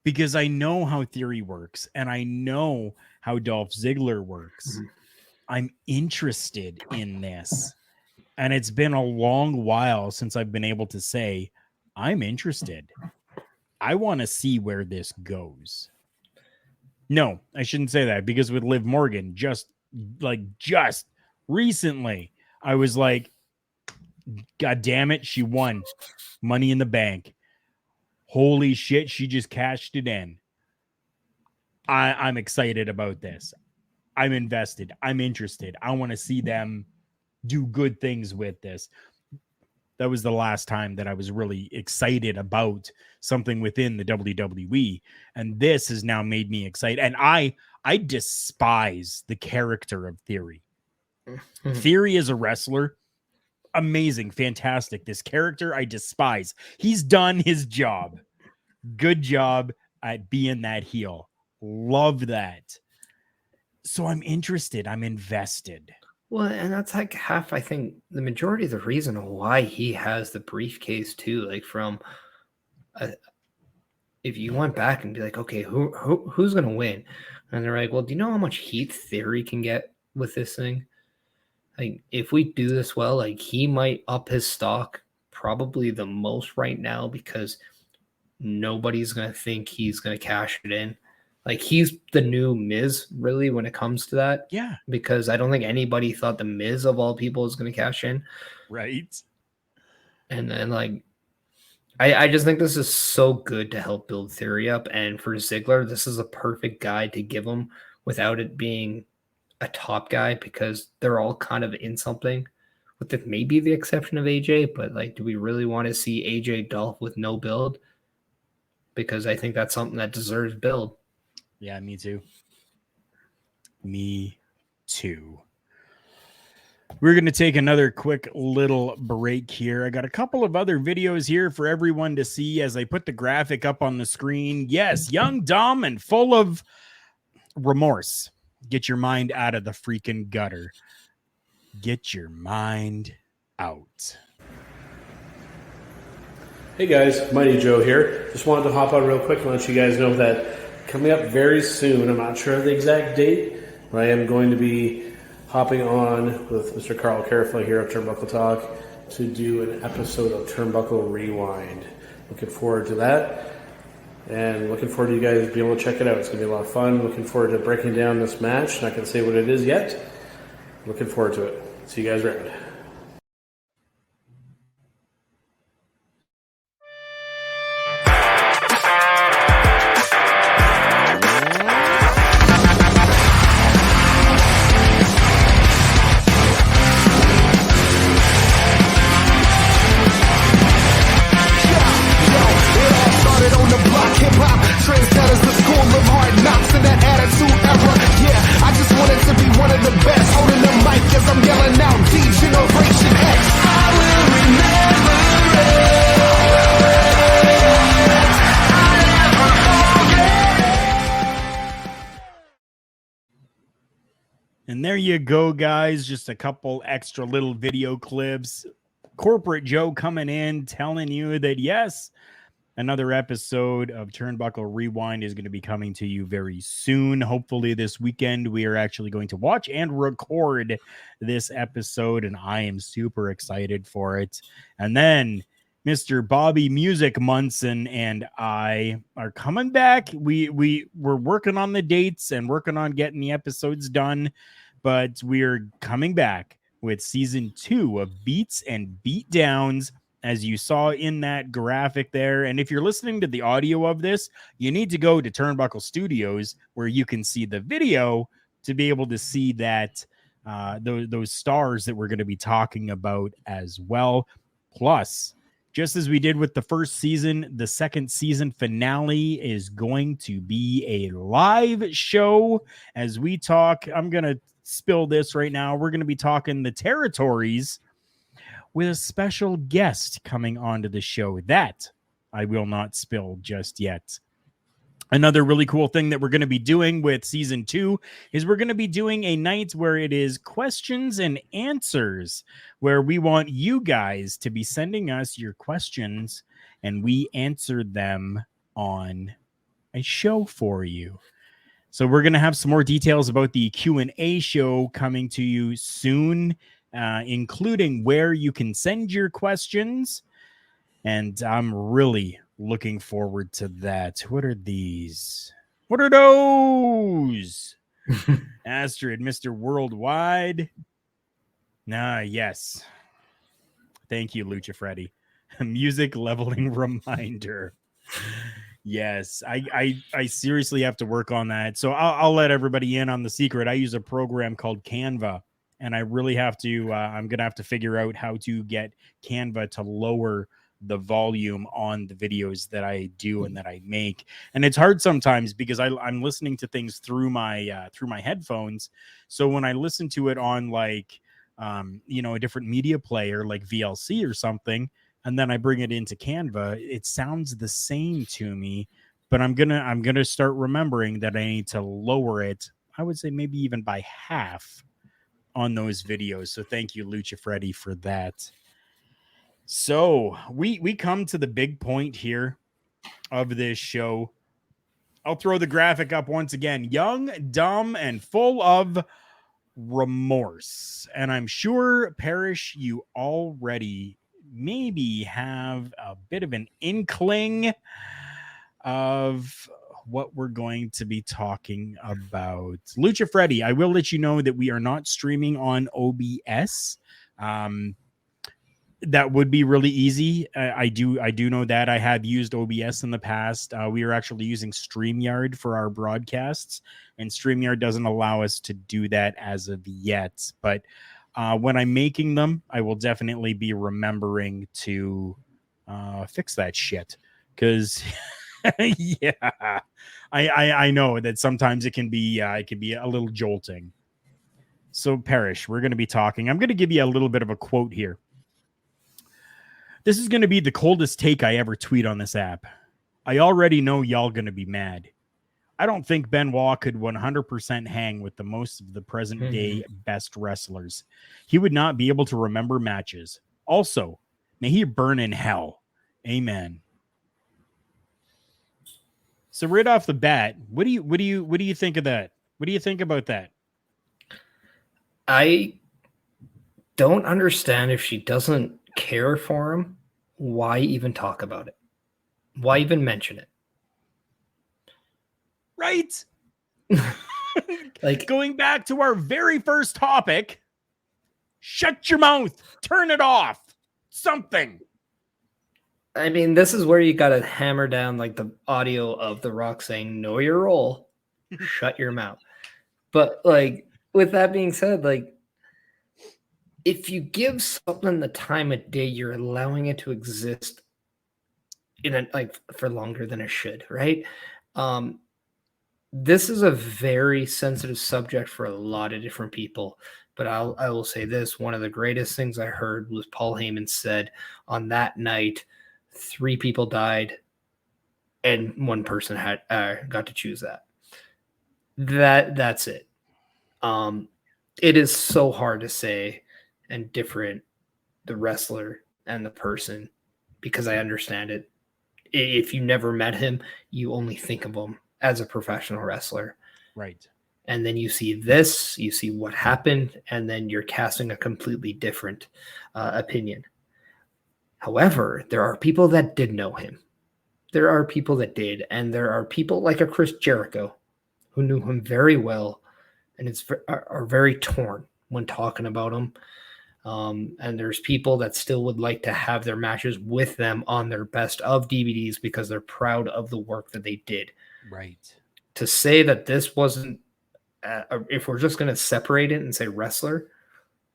because I know how Theory works and I know how Dolph Ziggler works.
Mhm.
I'm interested in this. And it's been a long while since I've been able to say I'm interested. I want to see where this goes. No, I shouldn't say that, because with Liv Morgan, just recently, I was like, God damn it, she won Money in the Bank. Holy shit, she just cashed it in. I'm excited about this. I'm invested. I'm interested. I want to see them do good things with this. That was the last time that I was really excited about something within the WWE. And this has now made me excited. And I despise the character of Theory. Theory is a wrestler. Amazing, fantastic. This character I despise. He's done his job. Good job at being that heel. Love that. So I'm interested. I'm invested.
well, and that's like half, I think, the majority of the reason why he has the briefcase too. Like from, if you went back and be like, okay, who's gonna win? And they're like, well, do you know how much heat Theory can get with this thing? Like, if we do this well, like he might up his stock probably the most right now because nobody's gonna think he's gonna cash it in. Like he's the new Miz, really, when it comes to that.
Yeah.
Because I don't think anybody thought the Miz of all people is going to cash in.
Right.
And then like I just think this is so good to help build Theory up. And for Ziggler, this is a perfect guy to give him without it being a top guy, because they're all kind of in something, with maybe the exception of AJ. But like, do we really want to see AJ Dolph with no build? Because I think that's something that deserves build.
Yeah, me too. Me too. We're going to take another quick little break here. I got a couple of other videos here for everyone to see as I put the graphic up on the screen. Yes, young, dumb, and full of remorse. Get your mind out of the freaking gutter. Get your mind out.
Hey guys, Mighty Joe here. Just wanted to hop on real quick and let you guys know that coming up very soon, I'm not sure of the exact date, but I am going to be hopping on with Mr. Carl Carefully here at Turnbuckle Talk to do an episode of Turnbuckle Rewind. Looking forward to that, and looking forward to you guys being able to check it out. It's going to be a lot of fun. Looking forward to breaking down this match. Not going to say what it is yet. Looking forward to it. See you guys around.
Trendsetters, the school of hard knocks and that attitude era. Yeah, I just wanted to be one of the best. Holding the mic as I'm yelling out D-Generation X. I will remember it.
And there you go, guys. Just a couple extra little video clips. Corporate Joe coming in, telling you that, yes, another episode of Turnbuckle Rewind is going to be coming to you very soon. Hopefully this weekend we are actually going to watch and record this episode, and I am super excited for it. And then Mr. Bobby Music Munson and I are coming back. We're working on the dates and working on getting the episodes done, but we're coming back with season 2 of Beats and Beatdowns, as you saw in that graphic there. And if you're listening to the audio of this, you need to go to Turnbuckle Studios where you can see the video to be able to see that those stars that we're going to be talking about as well. Plus, just as we did with the first season, the second season finale is going to be a live show as we talk. I'm going to spill this right now. We're going to be talking the territories with a special guest coming onto the show that I will not spill just yet. Another really cool thing that we're going to be doing with season 2 is we're going to be doing a night where it is questions and answers, where we want you guys to be sending us your questions and we answer them on a show for you. So we're going to have some more details about the Q&A show coming to you soon, including where you can send your questions. And I'm really looking forward to that. What are these? What are those? Astrid, Mr. Worldwide. Yes. Thank you, Lucha Freddy. Music leveling reminder. Yes, I seriously have to work on that. So I'll let everybody in on the secret. I use a program called Canva, and I really have to, I'm going to have to figure out how to get Canva to lower the volume on the videos that I do and that I make. And it's hard sometimes because I'm listening to things through my headphones. So when I listen to it on like, a different media player like VLC or something, and then I bring it into Canva, it sounds the same to me, but I'm gonna start remembering that I need to lower it. I would say maybe even by half on those videos. So thank you, Lucha Freddy, for that. So we come to the big point here of this show. I'll throw the graphic up once again. Young, dumb, and full of remorse. And I'm sure, Parrish, you already maybe have a bit of an inkling of what we're going to be talking about. Lucha Freddy, I will let you know that we are not streaming on OBS. That would be really easy. I do know that. I have used OBS in the past. We are actually using StreamYard for our broadcasts, and StreamYard doesn't allow us to do that as of yet. But when I'm making them, I will definitely be remembering to fix that shit. Because, yeah, I know that sometimes it can be a little jolting. So, Parrish, we're going to be talking. I'm going to give you a little bit of a quote here. This is going to be the coldest take I ever tweet on this app. I already know y'all going to be mad. I don't think Benoit could 100% hang with the most of the present day best wrestlers. He would not be able to remember matches. Also, may he burn in hell. Amen. So right off the bat, what do you think of that? What do you think about that?
I don't understand if she doesn't care for him. Why even talk about it? Why even mention it?
Right.
Like,
Going back to our very first topic, shut your mouth, turn it off, something.
I mean, this is where you got to hammer down like the audio of The Rock saying, know your role, shut your mouth. But like, with that being said, like, if you give something the time of day, you're allowing it to exist in a, like, for longer than it should, right? This is a very sensitive subject for a lot of different people. But I will say this: one of the greatest things I heard was Paul Heyman said on that night, 3 people died, and 1 person had got to choose that. That's it. It is so hard to say and different the wrestler and the person, because I understand it. If you never met him, you only think of him as a professional wrestler.
Right.
And then you see this, you see what happened, and then you're casting a completely different opinion. However, there are people that did know him. There are people that did, and there are people like a Chris Jericho who knew him very well, and are very torn when talking about him. And there's people that still would like to have their matches with them on their best of DVDs because they're proud of the work that they did.
Right.
To say that this wasn't, if we're just going to separate it and say wrestler,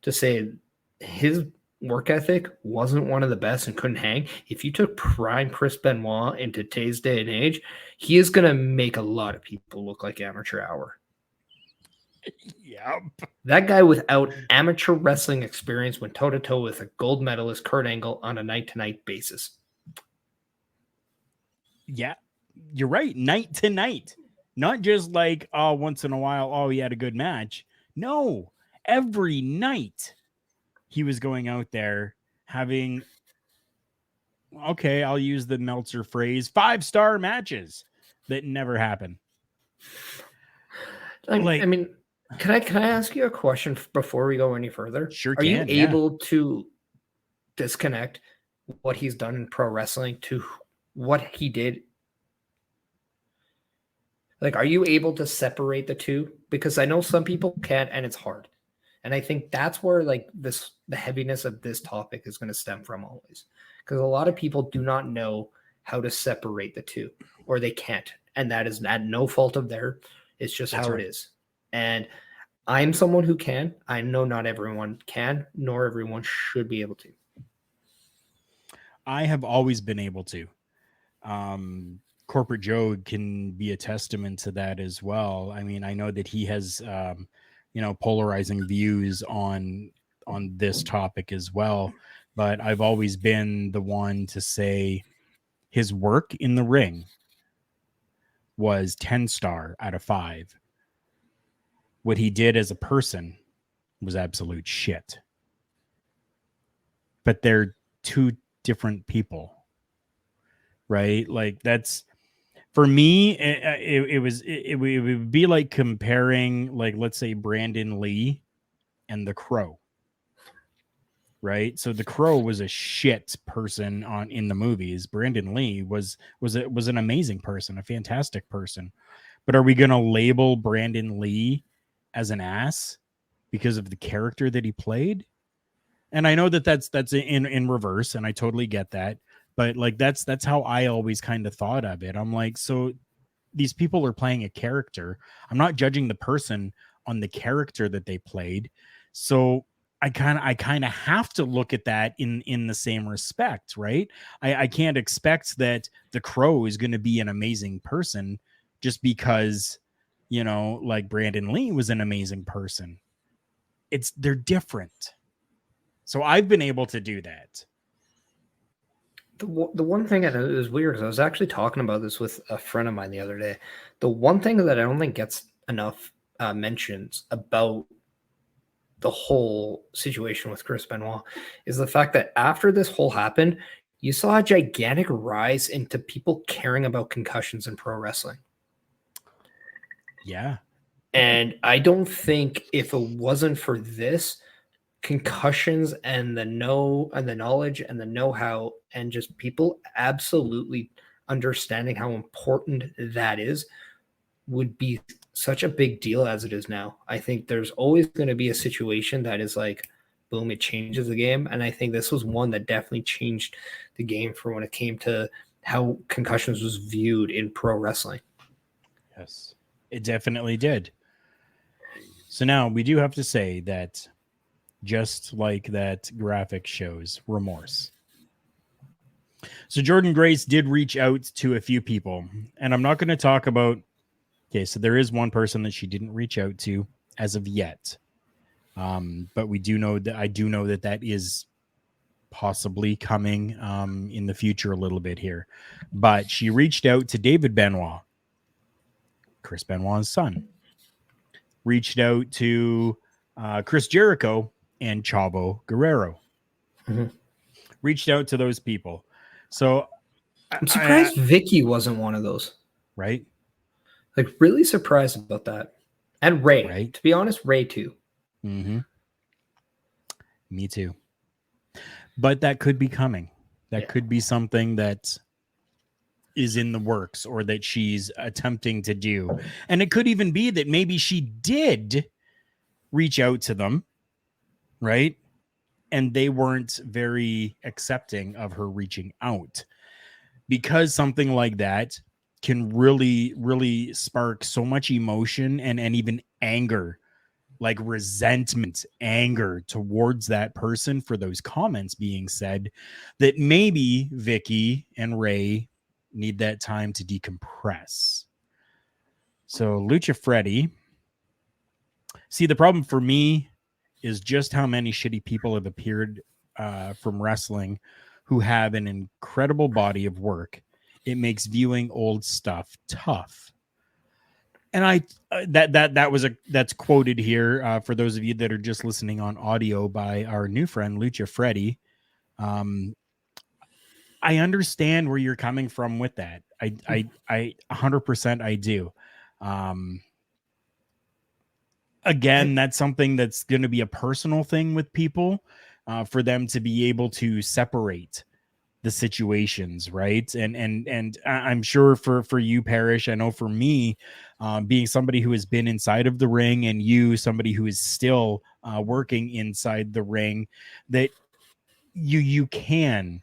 to say his work ethic wasn't one of the best and couldn't hang. If you took prime Chris Benoit into today's day and age, he is going to make a lot of people look like amateur hour.
Yep.
That guy without amateur wrestling experience went toe-to-toe with a gold medalist Kurt Angle on a night-to-night basis.
Yeah, you're right. Night to night. Not just like, oh, once in a while, oh, he had a good match. No, every night he was going out there having, okay, I'll use the Meltzer phrase, 5-star matches that never happen.
I mean, can I ask you a question before we go any further?
Sure
Are you
can, yeah.
able to disconnect what he's done in pro wrestling to what he did? Like, are you able to separate the two? Because I know some people can't, and it's hard. And I think that's where like the heaviness of this topic is going to stem from always. Because a lot of people do not know how to separate the two, or they can't. And that is at no fault of theirs. It's just
That's
how
right.
it is. And I'm someone who can. I know not everyone can, nor everyone should be able to.
I have always been able to. Corporate Joe can be a testament to that as well. I mean, I know that he has, polarizing views on this topic as well, but I've always been the one to say his work in the ring was 10-star out of 5. What he did as a person was absolute shit. But they're 2 different people, right? Like, that's, for me, it would be like comparing, like, let's say Brandon Lee and the Crow, right? So the Crow was a shit person in the movies. Brandon Lee was an amazing person, a fantastic person. But are we going to label Brandon Lee as an ass because of the character that he played? And I know that that's in reverse, and I totally get that. But like, that's how I always kind of thought of it. I'm like, so these people are playing a character. I'm not judging the person on the character that they played. So I kind of have to look at that in the same respect, right? I can't expect that the Crow is going to be an amazing person just because, like Brandon Lee was an amazing person. they're different. So I've been able to do that.
The one thing that is weird is I was actually talking about this with a friend of mine the other day. The one thing that I don't think gets enough mentions about the whole situation with Chris Benoit is the fact that after this whole happened, you saw a gigantic rise into people caring about concussions in pro wrestling.
Yeah.
And I don't think if it wasn't for this, concussions and the knowledge and the know-how and just people absolutely understanding how important that is would be such a big deal as it is now. I think there's always going to be a situation that is like, boom, it changes the game. And I think this was one that definitely changed the game for when it came to how concussions was viewed in pro wrestling.
Yes, it definitely did. So now we do have to say that just like that graphic shows, Remorse. So Jordan Grace did reach out to a few people, and I'm not going to talk about. Okay, so there is one person that she didn't reach out to as of yet, but we do know that I do know that that is possibly coming in the future a little bit here. But she reached out to David Benoit, Chris Benoit's son. Reached out to Chris Jericho and Chavo Guerrero.
Mm-hmm.
Reached out to those people. So
I'm surprised Vicky wasn't one of those.
Right?
Like, really surprised about that. And Ray.
Right.
To be honest, Ray too.
Mm-hmm. Me too. But that could be coming. That could be something that is in the works or that she's attempting to do. And it could even be that maybe she did reach out to them, right? And they weren't very accepting of her reaching out, because something like that can really, really spark so much emotion and even anger, like resentment, anger towards that person for those comments being said, that maybe Vicky and Ray need that time to decompress. So Lucha Freddy, see, the problem for me is just how many shitty people have appeared from wrestling who have an incredible body of work. It makes viewing old stuff tough. And that's quoted here for those of you that are just listening on audio by our new friend Lucha Freddy. I understand where you're coming from with that. I 100% I do. Again, that's something that's going to be a personal thing with people, for them to be able to separate the situations, right? And I'm sure for you, Parrish, I know for me, being somebody who has been inside of the ring, and you, somebody who is still working inside the ring, that you can,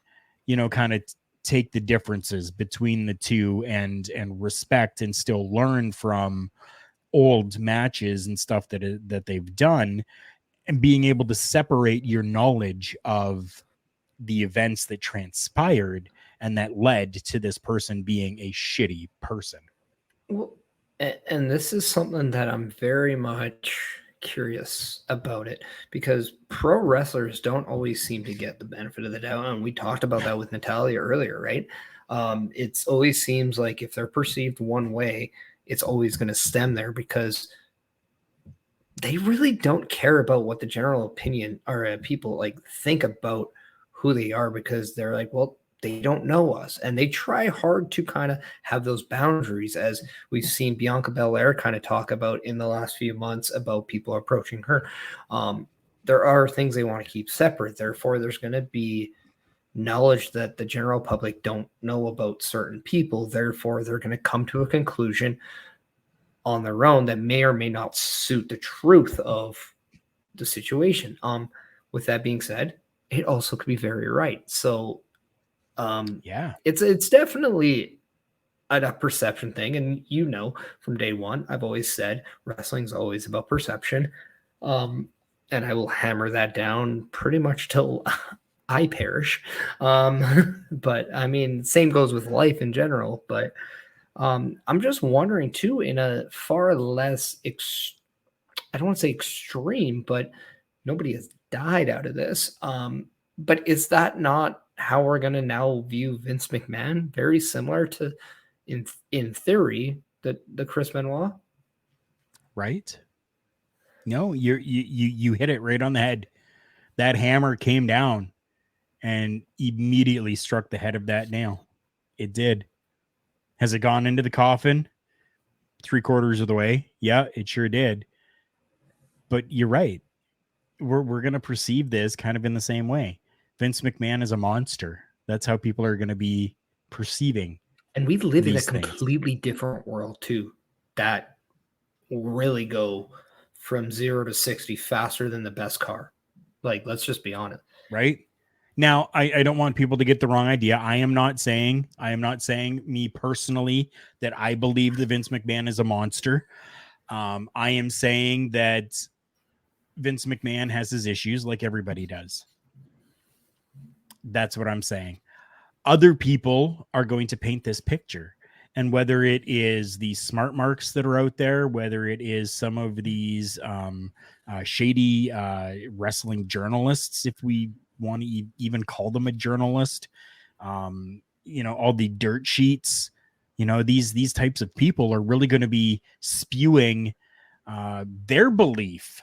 kind of take the differences between the two and respect and still learn from old matches and stuff that they've done, and being able to separate your knowledge of the events that transpired and that led to this person being a shitty person.
Well, and this is something that I'm very much curious about it, because pro wrestlers don't always seem to get the benefit of the doubt. And we talked about that with Natalia earlier, right? It's always seems like if they're perceived one way, it's always going to stem there, because they really don't care about what the general opinion or people like think about who they are, because they're like, well, they don't know us. And they try hard to kind of have those boundaries, as we've seen Bianca Belair kind of talk about in the last few months about people approaching her. There are things they want to keep separate. Therefore, there's going to be knowledge that the general public don't know about certain people. Therefore, they're going to come to a conclusion on their own that may or may not suit the truth of the situation. With that being said, it also could be very right. So it's definitely a perception thing. And from day one, I've always said wrestling's always about perception. And I will hammer that down pretty much till I perish. But I mean, same goes with life in general. But I'm just wondering too, in a far less, I don't want to say extreme, but Nobody has died out of this. But is that not how we're going to now view Vince McMahon? Very similar to, in theory, the Chris Benoit.
Right? No, you hit it right on the head. That hammer came down and immediately struck the head of that nail. It did. Has it gone into the coffin 3/4 of the way? Yeah, it sure did. But you're right. We're going to perceive this kind of in the same way. Vince McMahon is a monster. That's how people are going to be perceiving.
And we live in a
these things.
completely different world too, that will really go from 0 to 60 faster than the best car. Like, let's just be honest.
Right? Now, I don't want people to get the wrong idea. I am not saying me personally that I believe that Vince McMahon is a monster. I am saying that Vince McMahon has his issues like everybody does. That's what I'm saying. Other people are going to paint this picture. And whether it is the smart marks that are out there, whether it is some of these shady wrestling journalists, if we want to even call them a journalist, all the dirt sheets, these types of people are really going to be spewing their belief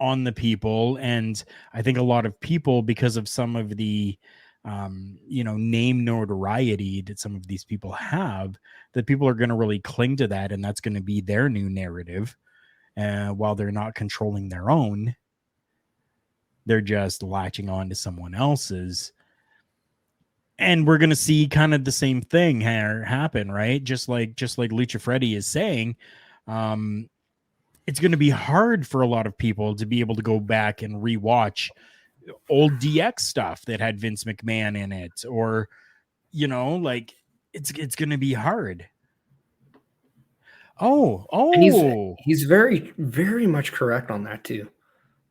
on the people. And I think a lot of people, because of some of the name notoriety that some of these people have, that people are going to really cling to that, and that's going to be their new narrative. While they're not controlling their own, they're just latching on to someone else's. And we're going to see kind of the same thing happen, right? Just like Lucha Freddy is saying, it's going to be hard for a lot of people to be able to go back and rewatch old DX stuff that had Vince McMahon in it, or it's going to be hard.
And he's very, very much correct on that too.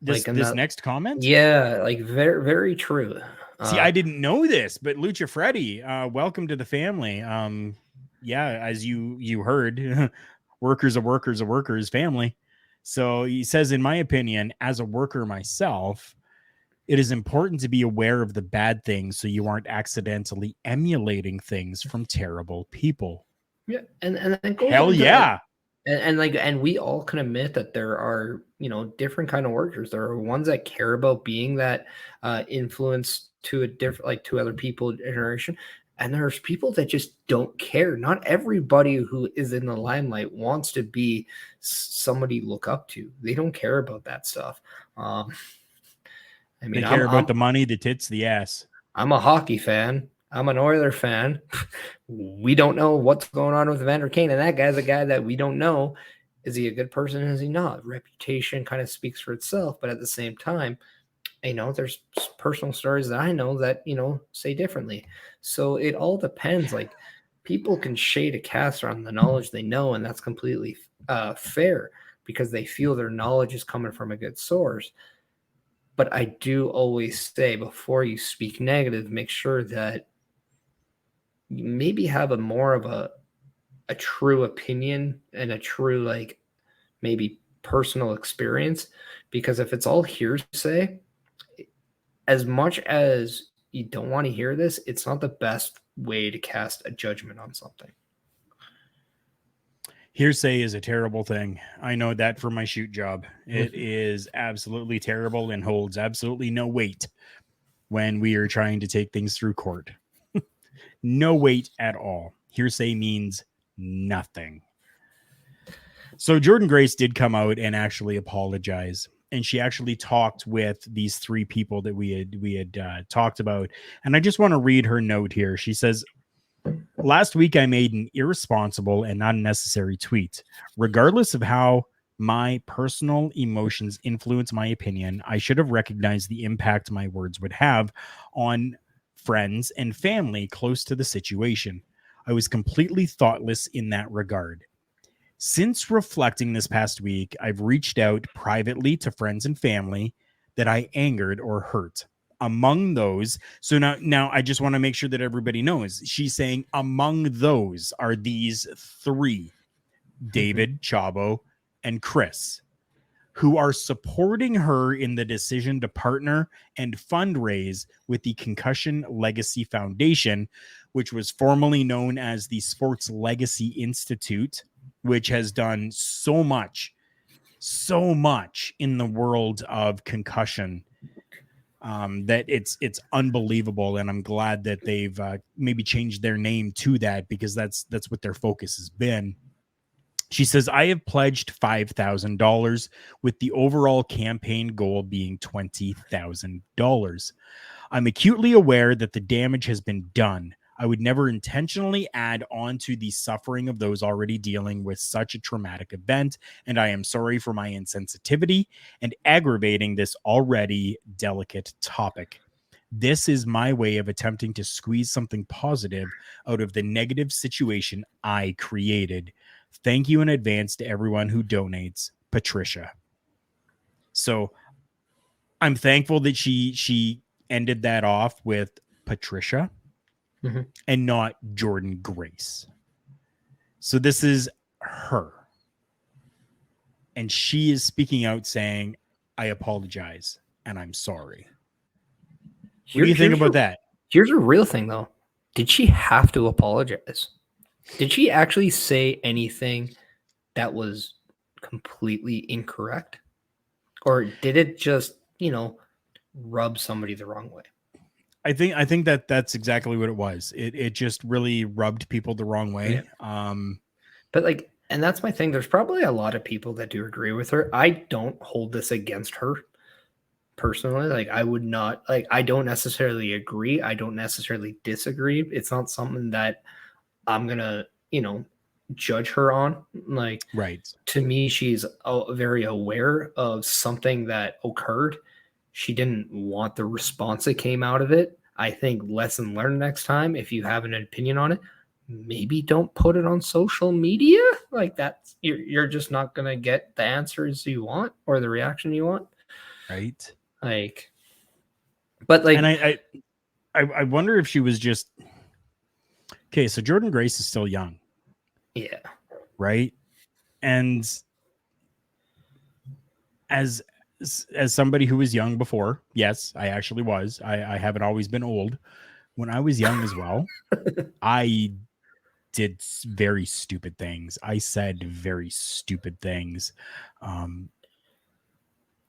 This next comment,
yeah, like very, very true.
See, I didn't know this, but Lucha Freddy, welcome to the family. Yeah, as you heard, workers of workers family. So he says, in my opinion, as a worker myself, it is important to be aware of the bad things so you aren't accidentally emulating things from terrible people.
Yeah, and that goes
hell yeah.
And we all can admit that there are, different kind of workers. There are ones that care about being that influence to a different, like to other people generation. And there's people that just don't care. Not everybody who is in the limelight wants to be somebody you look up to. They don't care about that stuff.
They care about the money, the tits, the ass.
I'm a hockey fan. I'm an Oilers fan. We don't know what's going on with Vander Kane, and that guy's a guy that we don't know. Is he a good person? Is he not? Reputation kind of speaks for itself, but at the same time, there's personal stories that I know that, say differently. So it all depends. Like, people can shade a cast on the knowledge they know, and that's completely fair because they feel their knowledge is coming from a good source. But I do always say, before you speak negative, make sure that you maybe have a more of a true opinion and a true, like, maybe personal experience. Because if it's all hearsay, as much as you don't want to hear this, it's not the best way to cast a judgment on something.
Hearsay is a terrible thing. I know that from my shoot job. It is absolutely terrible and holds absolutely no weight when we are trying to take things through court. No weight at all. Hearsay means nothing. So Jordan Grace did come out and actually apologize. And she actually talked with these three people that we had talked about. And I just want to read her note here. She says, last week I made an irresponsible and unnecessary tweet. Regardless of how my personal emotions influence my opinion, I should have recognized the impact my words would have on friends and family close to the situation. I was completely thoughtless in that regard. Since reflecting this past week, I've reached out privately to friends and family that I angered or hurt. Among those, so now I just want to make sure that everybody knows. She's saying among those are these three: David, Chavo, and Chris. who are supporting her in the decision to partner and fundraise with the Concussion Legacy Foundation, which was formerly known as the Sports Legacy Institute, which has done so much in the world of concussion that it's unbelievable. And I'm glad that they've maybe changed their name to that, because that's what their focus has been. She says, I have pledged $5,000 with the overall campaign goal being $20,000. I'm acutely aware that the damage has been done. I would never intentionally add on to the suffering of those already dealing with such a traumatic event, and I am sorry for my insensitivity and aggravating this already delicate topic. This is my way of attempting to squeeze something positive out of the negative situation I created. Thank you in advance to everyone who donates. Patricia. So I'm thankful that she ended that off with Patricia and not Jordan Grace. So this is her. And she is speaking out saying, I apologize and I'm sorry. What do you think about that?
Here's a real thing, though. Did she have to apologize? Did she actually say anything that was completely incorrect? Or did it just, rub somebody the wrong way?
I think that's exactly what it was. It just really rubbed people the wrong way.
Yeah. But and that's my thing. There's probably a lot of people that do agree with her. I don't hold this against her personally. I would not, I don't necessarily agree. I don't necessarily disagree. It's not something that I'm gonna, judge her on.
Right.
To me, she's very aware of something that occurred. She didn't want the response that came out of it. I think lesson learned next time. If you have an opinion on it, maybe don't put it on social media. That's you're just not gonna get the answers you want or the reaction you want.
Right.
And
I wonder if she was just okay. So Jordan Grace is still young.
Yeah.
Right. And as somebody who was young before, yes, I actually was. I haven't always been old. When I was young as well, I did very stupid things. I said very stupid things.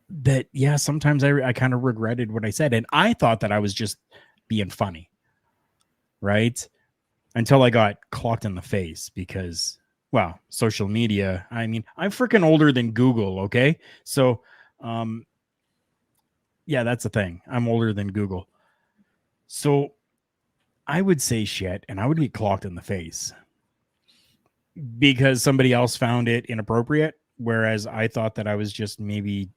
That, yeah, sometimes I kind of regretted what I said. And I thought that I was just being funny. Right. Until I got clocked in the face because, well, social media. I mean, I'm freaking older than Google. Okay. So, yeah, that's the thing. I'm older than Google. So I would say shit and I would get clocked in the face because somebody else found it inappropriate. Whereas I thought that I was just maybe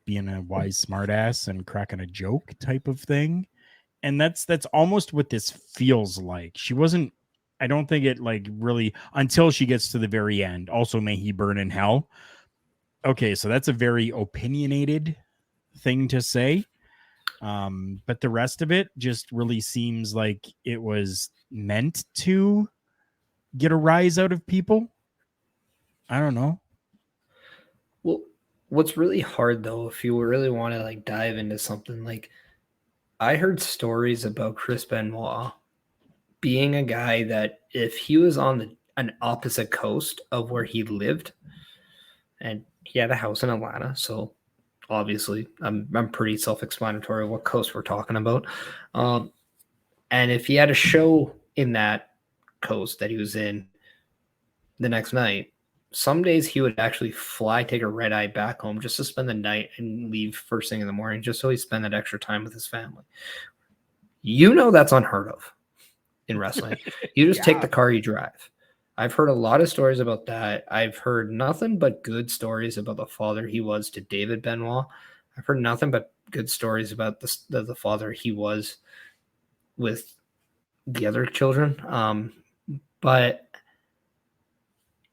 being a wise smartass and cracking a joke type of thing. And that's almost what this feels like. She wasn't, I don't think it really until she gets to the very end. Also, may he burn in hell. Okay, so that's a very opinionated thing to say. But the rest of it just really seems like it was meant to get a rise out of people. I don't know.
Well, what's really hard though, if you really want to dive into something, I heard stories about Chris Benoit being a guy that if he was on an opposite coast of where he lived, and he had a house in Atlanta, so obviously I'm pretty self-explanatory what coast we're talking about. And if he had a show in that coast that he was in the next night, some days he would actually take a red eye back home just to spend the night and leave first thing in the morning, just so he spend that extra time with his family. That's unheard of in wrestling. You just take the car you drive. I've heard a lot of stories about that. I've heard nothing but good stories about the father he was to David Benoit. I've heard nothing but good stories about the father he was with the other children. But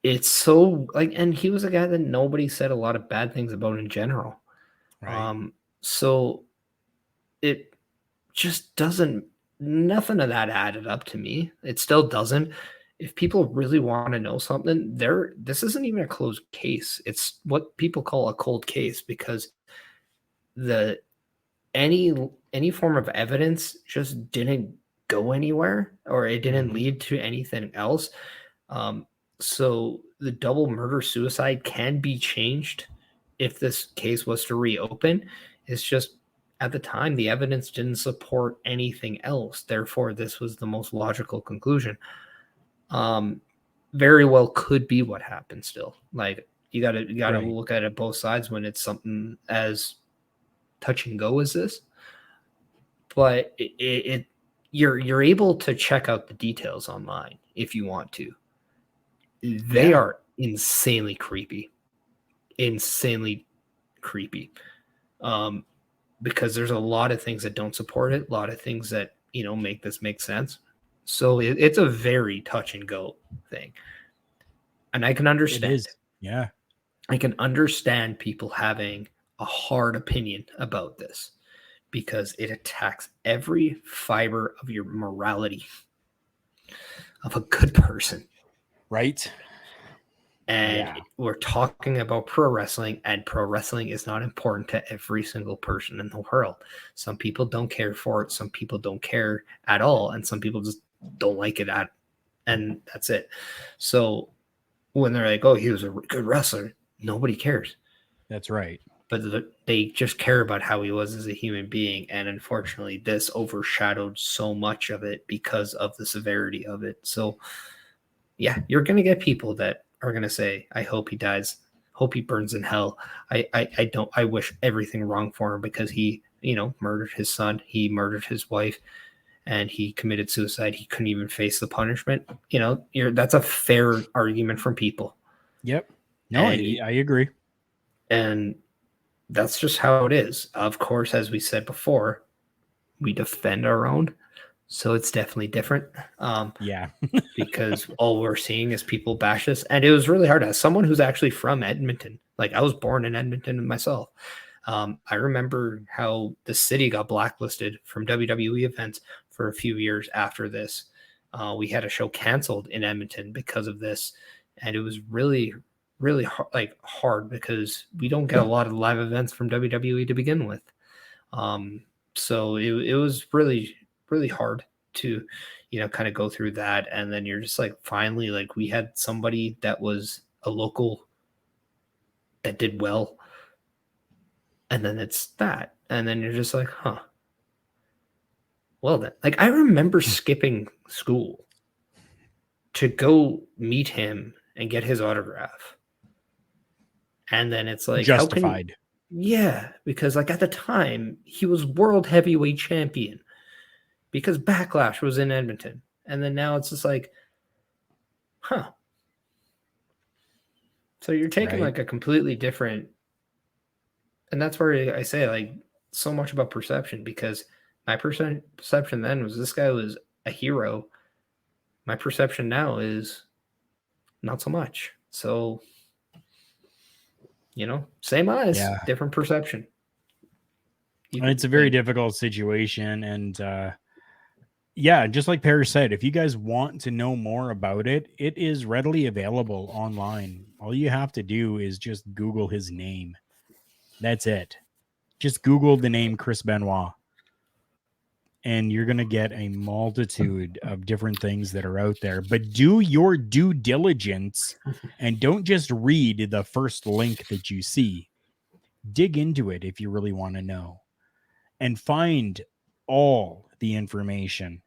it's so and he was a guy that nobody said a lot of bad things about in general.
Right.
So it just doesn't, nothing of that added up to me. It still doesn't. if people really want to know something, this isn't even a closed case. It's what people call a cold case, because the any form of evidence just didn't go anywhere, or it didn't lead to anything else. So the double murder suicide can be changed if this case was to reopen. It's just at the time the evidence didn't support anything else. Therefore, this was the most logical conclusion. Very well could be what happened still. Like you gotta
Right.
look at it both sides when it's something as touch and go as this. But you're able to check out the details online if you want to. They
Yeah.
are insanely creepy. Insanely creepy. Because there's a lot of things that don't support it, a lot of things that, make this make sense. So it's a very touch and go thing. And I can
It
understand.
is. Yeah.
I can understand people having a hard opinion about this, because it attacks every fiber of your morality of a good person.
Right.
And
Yeah.
we're talking about pro wrestling, and pro wrestling is not important to every single person in the world. Some people don't care for it. Some people don't care at all. And some people just don't like it and that's it. So when they're like, oh, he was a good wrestler, nobody cares.
That's right.
But they just care about how he was as a human being. And unfortunately, this overshadowed so much of it because of the severity of it. So yeah, you're going to get people that are going to say, I hope he dies. Hope he burns in hell. I wish everything wrong for him, because he, murdered his son. He murdered his wife, and he committed suicide. He couldn't even face the punishment. That's a fair argument from people.
Yep. No,
And-
I agree.
And that's just how it is. Of course, as we said before, we defend our own. So it's definitely different.
Yeah.
Because all we're seeing is people bash this. And it was really hard as someone who's actually from Edmonton. Like, I was born in Edmonton myself. I remember how the city got blacklisted from WWE events for a few years after this. We had a show canceled in Edmonton because of this. And it was really, really hard, because we don't get a lot of live events from WWE to begin with. So it was really, really hard to, kind of go through that. And then you're just like, finally, like, we had somebody that was a local that did well. And then it's that. And then you're just like, huh. Well, then, like, I remember skipping school to go meet him and get his autograph. And then it's like,
Justified.
Yeah, because like at the time he was world heavyweight champion, because Backlash was in Edmonton. And then now it's just like, huh. So you're taking
Right.
like a completely different, and that's where I say like so much about perception, because my perception then was this guy was a hero. My perception now is not so much. So, same eyes,
Yeah.
different perception.
And it's a very difficult situation. And yeah, just like Parrish said, if you guys want to know more about it, it is readily available online. All you have to do is just Google his name. That's it. Just Google the name Chris Benoit, and you're going to get a multitude of different things that are out there. But do your due diligence and don't just read the first link that you see. Dig into it if you really want to know, and find all the information,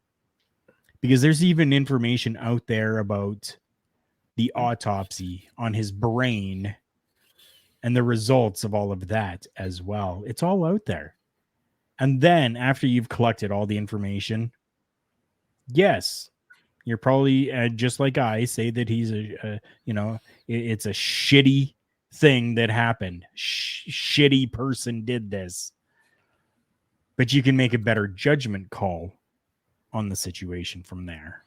because there's even information out there about the autopsy on his brain and the results of all of that as well. It's all out there. And then after you've collected all the information, yes, you're probably just like I say that he's it's a shitty thing that happened. Shitty person did this. But you can make a better judgment call on the situation from there.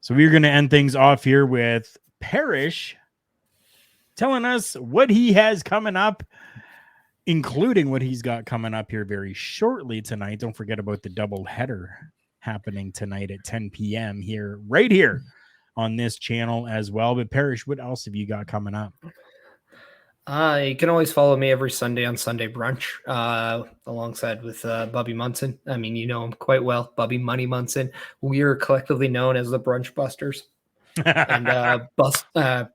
So we're going to end things off here with Parrish telling us what he has coming up, including what he's got coming up here very shortly tonight. Don't forget about the double header happening tonight at 10 p.m. right here on this channel as well. But Parrish, what else have you got coming up?
You can always follow me every Sunday on Sunday Brunch, alongside with Bubby Munson. I mean, you know him quite well, Bubby Money Munson. We are collectively known as the Brunch Busters. And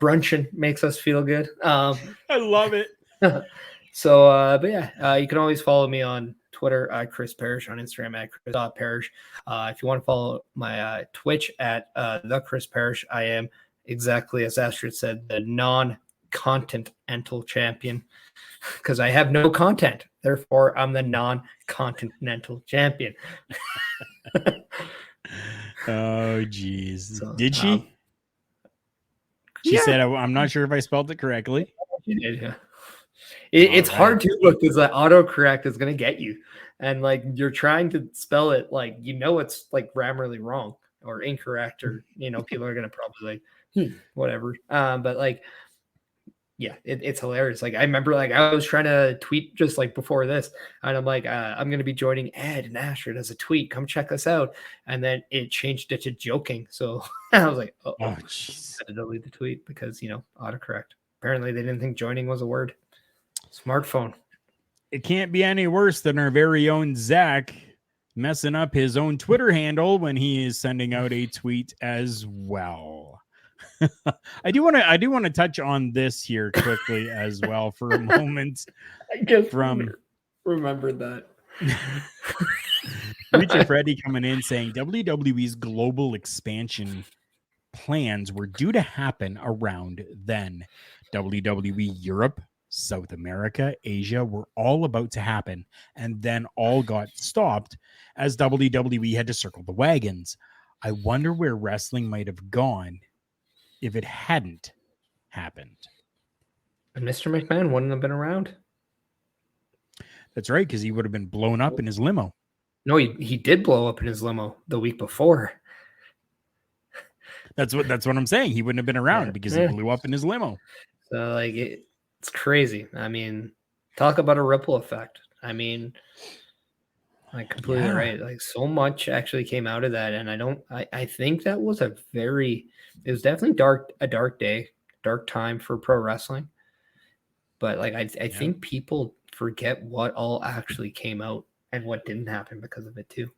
brunching makes us feel good.
I love it.
So, but yeah, you can always follow me on Twitter at Chris Parrish, on Instagram at Chris.Parrish. If you want to follow my Twitch at the Chris Parrish, I am exactly as Astrid said, the non-continental champion, because I have no content. Therefore, I'm the non-continental champion.
Oh, geez.
So,
Did she? She said, I'm not sure if I spelled it correctly.
You did, yeah. It's hard to look because that autocorrect is going to get you. And like you're trying to spell it like, you know, it's like grammarly wrong or incorrect, or, you know, people are going to probably like, whatever. But like, yeah, it's hilarious. Like I remember like I was trying to tweet just like before this, and I'm like, I'm going to be joining Ed and Astrid as a tweet. Come check us out. And then it changed it to joking. So I was like, oh, jeez. I had to delete the tweet because, you know, autocorrect. Apparently they didn't think joining was a word. Smartphone.
It can't be any worse than our very own Zach messing up his own Twitter handle when he is sending out a tweet as well. I do want to touch on this here quickly as well for a moment.
I guess remembered that.
Richard Freddy coming in saying WWE's global expansion plans were due to happen around then. WWE Europe, South America, Asia were all about to happen, and then all got stopped as WWE had to circle the wagons. I wonder where wrestling might have gone if it hadn't happened.
And Mr. McMahon wouldn't have been around.
That's right, because he would have been blown up in his limo.
No, he did blow up in his limo the week before.
That's what I'm saying. He wouldn't have been around because he blew up in his limo.
So like it's crazy. I mean, talk about a ripple effect. I mean, like completely right. Like so much actually came out of that, and I think that was it was definitely a dark day, dark time for pro wrestling. But like I think people forget what all actually came out and what didn't happen because of it too.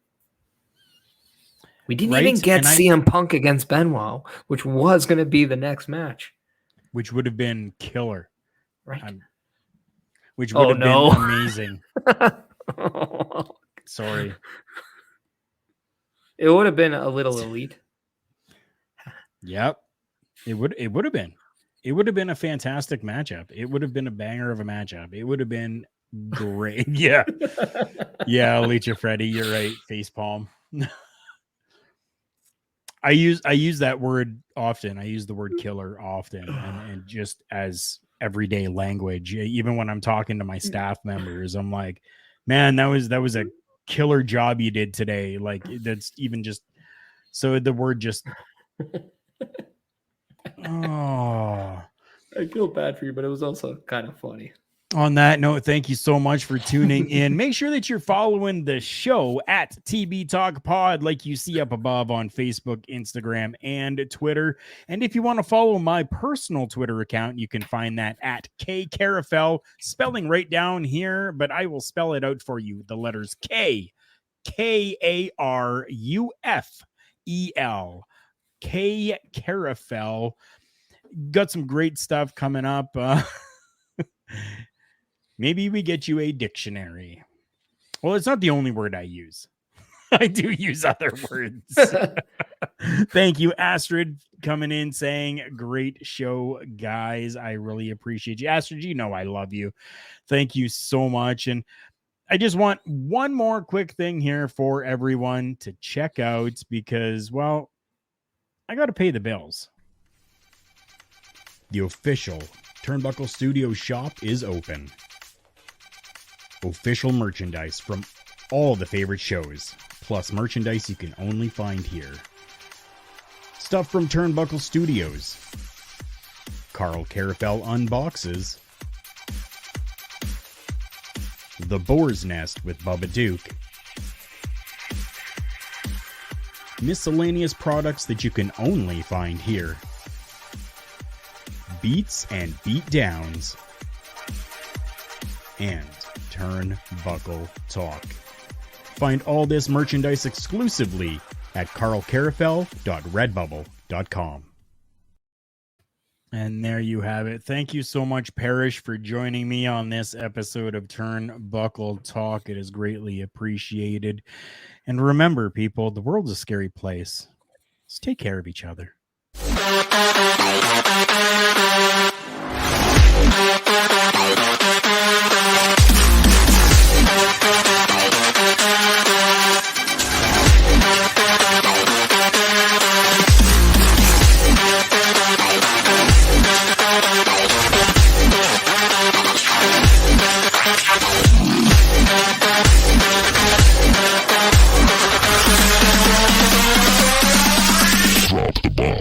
We didn't even get CM Punk against Benoit, which was going to be the next match,
which would have been killer,
right?
Which would have been amazing. Sorry,
it would have been a little elite.
Yep, it would have been. It would have been a fantastic matchup. It would have been a banger of a matchup. It would have been great. Yeah, Alicia Freddy, you're right. Facepalm. I use that word often. I use the word killer often, and just as everyday language. Even when I'm talking to my staff members, I'm like, man, that was a killer job you did today. Like that's even just so the word just. Oh,
I feel bad for you, but it was also kind of funny.
On that note, thank you so much for tuning in. Make sure that you're following the show at TB Talk Pod, like you see up above on Facebook, Instagram, and Twitter. And if you want to follow my personal Twitter account, you can find that at KCarafel, spelling right down here, but I will spell it out for you. The letters KARUFEL. KCarafel. Got some great stuff coming up. Maybe we get you a dictionary. Well, it's not the only word I use. I do use other words. Thank you, Astrid, coming in saying, great show, guys. I really appreciate you. Astrid, you know I love you. Thank you so much. And I just want one more quick thing here for everyone to check out because, well, I got to pay the bills. The official Turnbuckle Studio shop is open. Official merchandise from all the favorite shows, plus merchandise you can only find here. Stuff from Turnbuckle Studios. Carl Carafel unboxes. The Boar's Nest with Bubba Duke. miscellaneous products that you can only find here. Beats and beatdowns. And Turnbuckle Talk. Find all this merchandise exclusively at carlcarafel.redbubble.com. And there you have it. Thank you so much, Parrish, for joining me on this episode of Turnbuckle Talk. It is greatly appreciated. And remember, people, the world's a scary place. Just take care of each other.